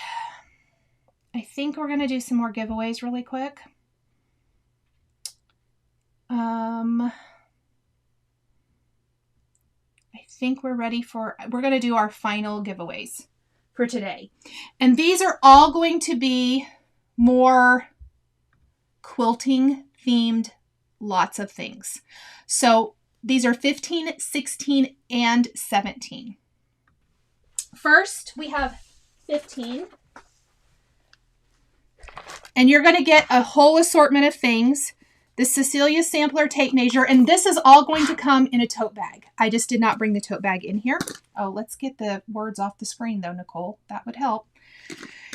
I think we're going to do some more giveaways really quick. I think we're going to do our final giveaways for today. And these are all going to be more quilting themed, lots of things. So these are 15, 16, and 17. First, we have 15. And you're going to get a whole assortment of things. The Cecilia Sampler tape measure. And this is all going to come in a tote bag. I just did not bring the tote bag in here. Oh, let's get the words off the screen though, Nicole. That would help.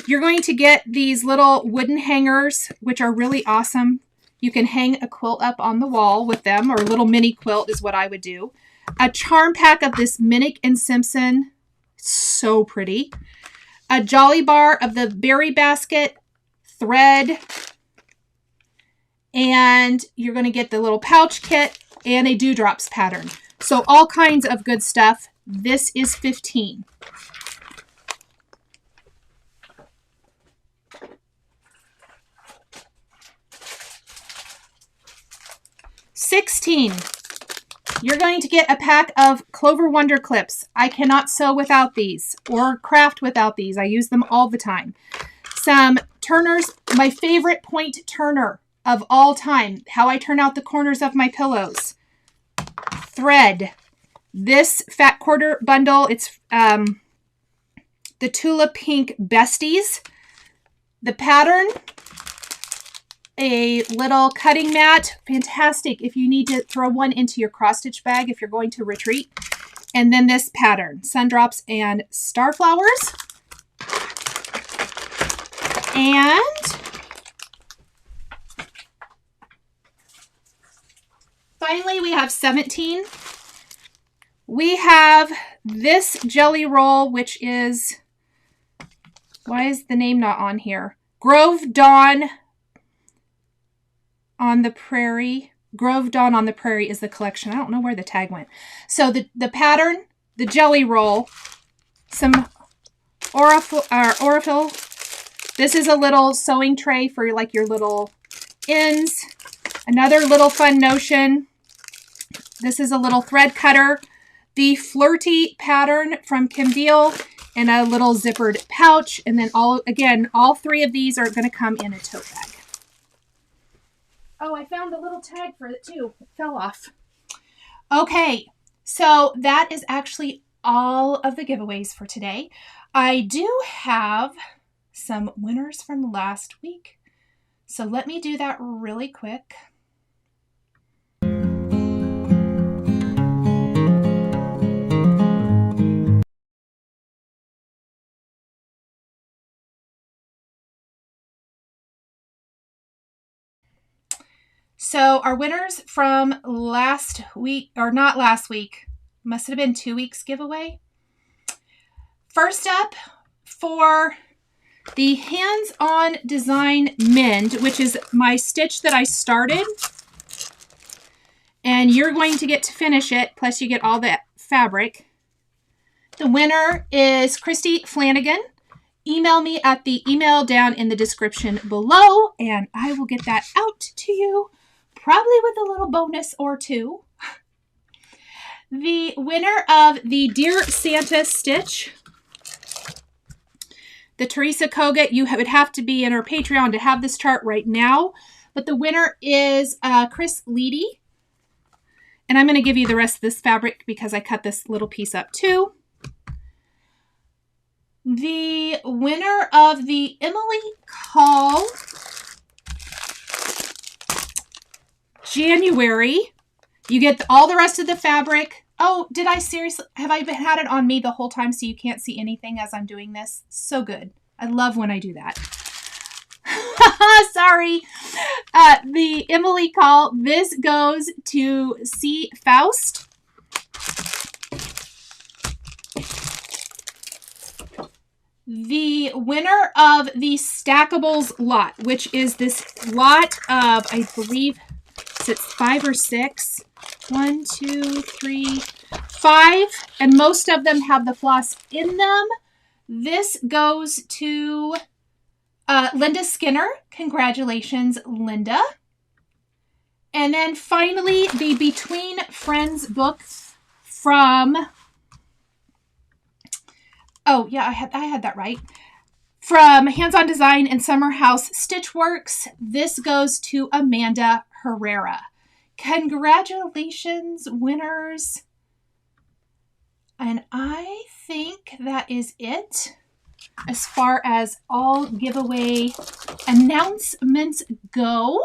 You're going to get these little wooden hangers, which are really awesome. You can hang a quilt up on the wall with them, or a little mini quilt is what I would do. A charm pack of this Minnick and Simpson. So pretty. A Jolly Bar of the berry basket, thread, and you're going to get the little pouch kit and a dewdrops pattern. So all kinds of good stuff. This is 15. $16. You're going to get a pack of Clover Wonder Clips. I cannot sew without these or craft without these. I use them all the time. Some turners, my favorite point turner of all time. How I turn out the corners of my pillows. Thread. This fat quarter bundle, it's the Tula Pink Besties. The pattern, a little cutting mat. Fantastic if you need to throw one into your cross stitch bag if you're going to retreat. And then this pattern, Sundrops and Starflowers. And finally, we have 17. We have this jelly roll, which is, why is the name not on here? Grove Dawn on the Prairie. Grove Dawn on the Prairie is the collection. I don't know where the tag went. So the pattern, the jelly roll, some Aurifil. This is a little sewing tray for like your little ends. Another little fun notion. This is a little thread cutter. The Flirty pattern from Kim Deal. And a little zippered pouch. And then all three of these are going to come in a tote bag. Oh, I found the little tag for it too. It fell off. Okay, so that is actually all of the giveaways for today. I do have some winners from last week. So let me do that really quick. So our winners from last week, or not last week, must have been 2 weeks giveaway. First up for the hands-on design mend, which is my stitch that I started, and you're going to get to finish it, plus you get all that fabric. The winner is Christy Flanagan. Email me at the email down in the description below, and I will get that out to you, probably with a little bonus or two. The winner of the Dear Santa stitch, the Teresa Kogut, you would have to be in our Patreon to have this chart right now, but the winner is Chris Leedy. And I'm going to give you the rest of this fabric because I cut this little piece up too. The winner of the Emily Call January, you get all the rest of the fabric. Oh, did I seriously? Have I had it on me the whole time so you can't see anything as I'm doing this? So good. I love when I do that. Sorry. The Emily Call. This goes to C. Faust. The winner of the Stackables lot, which is this lot of, I believe, it's 5 or 6. 1, 2, 3, 5, and most of them have the floss in them. This goes to Linda Skinner. Congratulations, Linda. And then finally, the Between Friends book from, oh yeah, I had that right. From Hands On Design and Summer House Stitchworks. This goes to Amanda Herrera. Congratulations, winners. And I think that is it as far as all giveaway announcements go.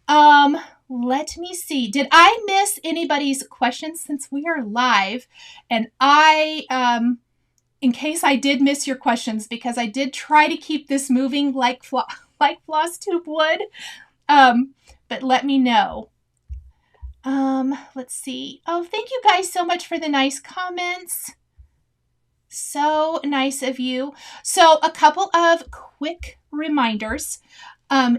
Let me see. Did I miss anybody's questions since we are live? And in case I did miss your questions, because I did try to keep this moving like Flosstube would, but let me know. Let's see. Oh, thank you guys so much for the nice comments. So nice of you. So a couple of quick reminders.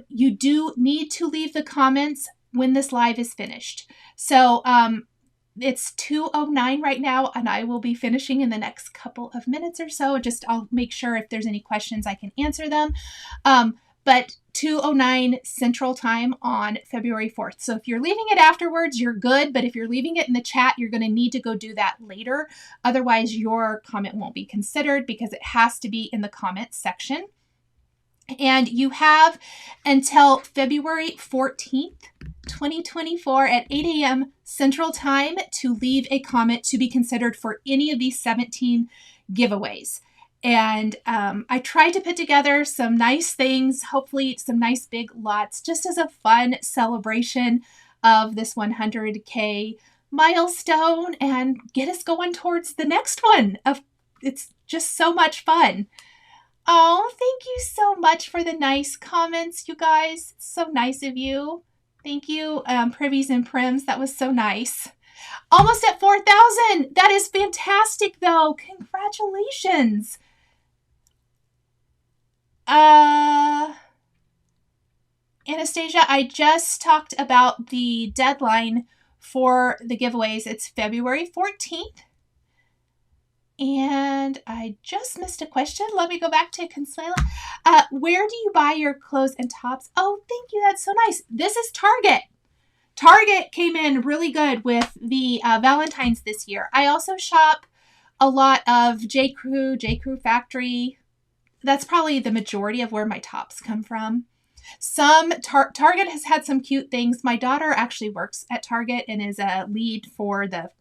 You do need to leave the comments when this live is finished. So, it's 2:09 right now, and I will be finishing in the next couple of minutes or so. I'll make sure if there's any questions I can answer them. But 2:09 Central Time on February 4th. So if you're leaving it afterwards, you're good. But if you're leaving it in the chat, you're going to need to go do that later. Otherwise, your comment won't be considered because it has to be in the comment section. And you have until February 14th, 2024 at 8 a.m. Central Time to leave a comment to be considered for any of these 17 giveaways. And I tried to put together some nice things, hopefully some nice big lots, just as a fun celebration of this 100K milestone and get us going towards the next one. It's just so much fun. Oh, thank you so much for the nice comments, you guys. It's so nice of you. Thank you, Privies and Prims. That was so nice. Almost at 4,000. That is fantastic, though. Congratulations. Anastasia, I just talked about the deadline for the giveaways. It's February 14th. And I just missed a question. Let me go back to Consuela. Where do you buy your clothes and tops? Oh, thank you. That's so nice. This is Target. Target came in really good with the Valentine's this year. I also shop a lot of J. Crew Factory. That's probably the majority of where my tops come from. Some Target has had some cute things. My daughter actually works at Target and is a lead for the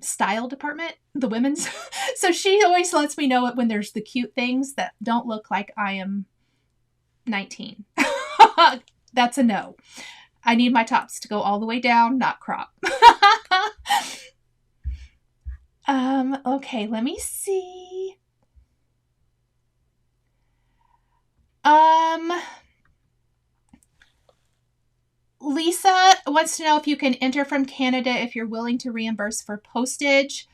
style department, the women's. So she always lets me know it when there's the cute things that don't look like I am 19. That's a no. I need my tops to go all the way down, not crop. Okay, let me see. Lisa wants to know if you can enter from Canada if you're willing to reimburse for postage.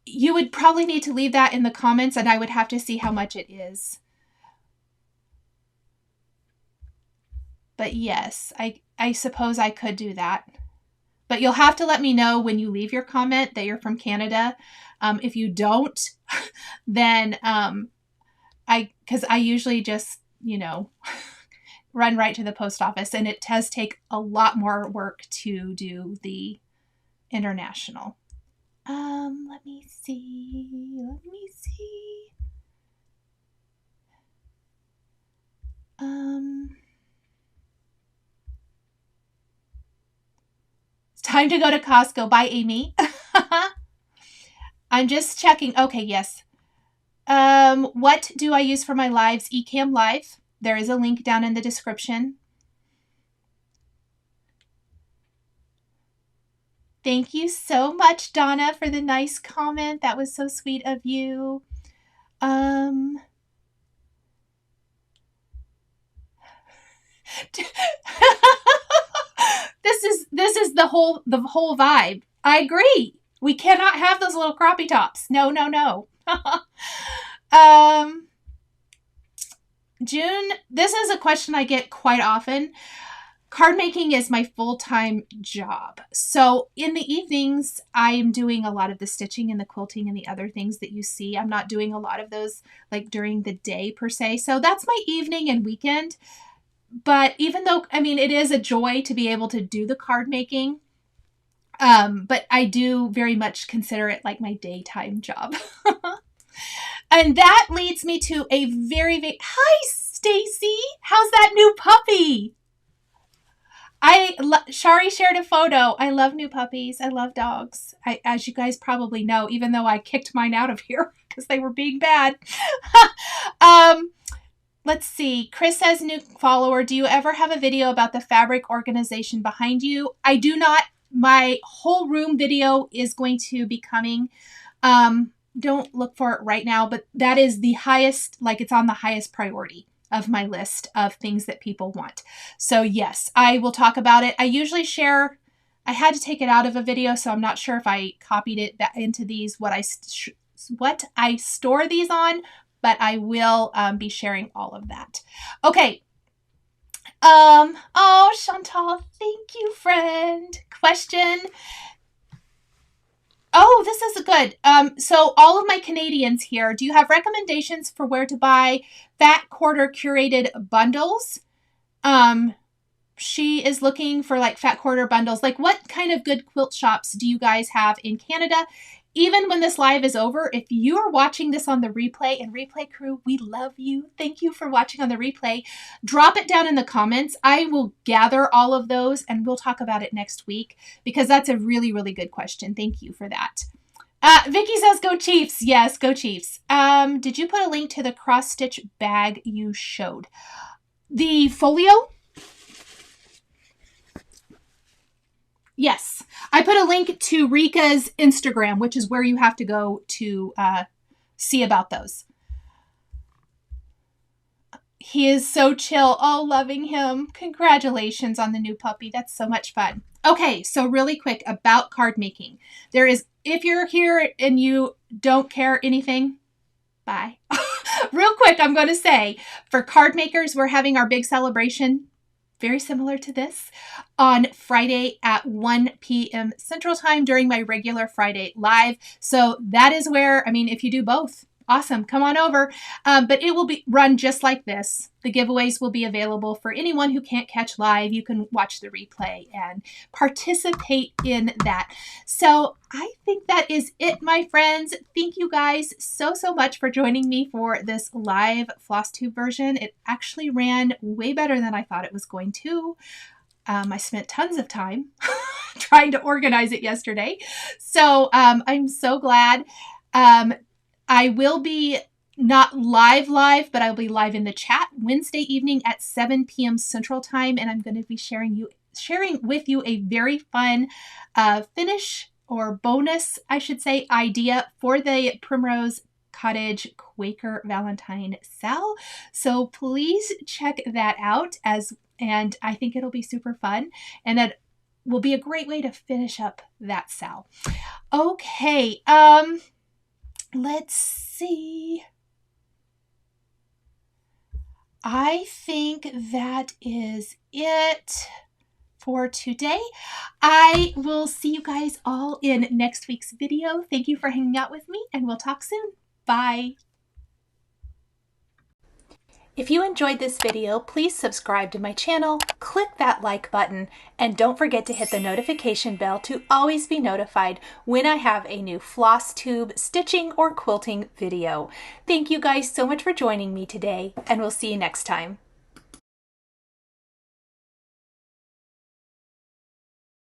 You would probably need to leave that in the comments, and I would have to see how much it is. But yes, I suppose I could do that. But you'll have to let me know when you leave your comment that you're from Canada. If you don't, then because I usually just, run right to the post office, and it does take a lot more work to do the international. Let me see. It's time to go to Costco. Bye, Amy. I'm just checking. Okay, yes. What do I use for my lives? Ecamm Live. There is a link down in the description. Thank you so much, Donna, for the nice comment. That was so sweet of you. This is the whole vibe. I agree. We cannot have those little croppy tops. No. June, this is a question I get quite often. Card making is my full-time job. So in the evenings, I'm doing a lot of the stitching and the quilting and the other things that you see. I'm not doing a lot of those like during the day per se. So that's my evening and weekend. But even though, it is a joy to be able to do the card making, but I do very much consider it like my daytime job. And that leads me to a hi, Stacy. How's that new puppy? Shari shared a photo. I love new puppies. I love dogs. As you guys probably know, even though I kicked mine out of here because they were being bad. Let's see. Chris says, new follower, do you ever have a video about the fabric organization behind you? I do not. My whole room video is going to be coming. Don't look for it right now, but that is the highest, it's on the highest priority of my list of things that people want. So yes, I will talk about it. I usually share, I had to take it out of a video, so I'm not sure if I copied it back into these, what I store these on, but I will be sharing all of that. Okay. Oh, Chantal, thank you, friend. Question. Oh, this is good. So all of my Canadians here, do you have recommendations for where to buy fat quarter curated bundles? She is looking for fat quarter bundles. What kind of good quilt shops do you guys have in Canada? Even when this live is over, if you are watching this on the replay, and replay crew, we love you. Thank you for watching on the replay. Drop it down in the comments. I will gather all of those and we'll talk about it next week because that's a really, really good question. Thank you for that. Vicky says, go Chiefs. Yes, go Chiefs. Did you put a link to the cross stitch bag you showed? The folio? Yes. I put a link to Rika's Instagram, which is where you have to go to see about those. He is so chill. Oh, loving him. Congratulations on the new puppy. That's so much fun. Okay, so really quick about card making. There is, if you're here and you don't care anything, bye. Real quick, I'm going to say, for card makers, we're having our big celebration, very similar to this, on Friday at 1 p.m. Central Time during my regular Friday live. So that is where, if you do both, awesome, come on over. But it will be run just like this. The giveaways will be available for anyone who can't catch live. You can watch the replay and participate in that. So I think that is it, my friends. Thank you guys so much for joining me for this live Flosstube version. It actually ran way better than I thought it was going to. I spent tons of time trying to organize it yesterday. So I'm so glad. I will be not live, but I'll be live in the chat Wednesday evening at 7 p.m. Central Time, and I'm going to be sharing with you a very fun finish or bonus, I should say, idea for the Primrose Cottage Quaker Valentine Sal. So please check that out and I think it'll be super fun, and it will be a great way to finish up that cell. Okay, let's see. I think that is it for today. I will see you guys all in next week's video. Thank you for hanging out with me, and we'll talk soon. Bye. If you enjoyed this video, please subscribe to my channel, click that like button, and don't forget to hit the notification bell to always be notified when I have a new Flosstube stitching or quilting video. Thank you guys so much for joining me today, and we'll see you next time.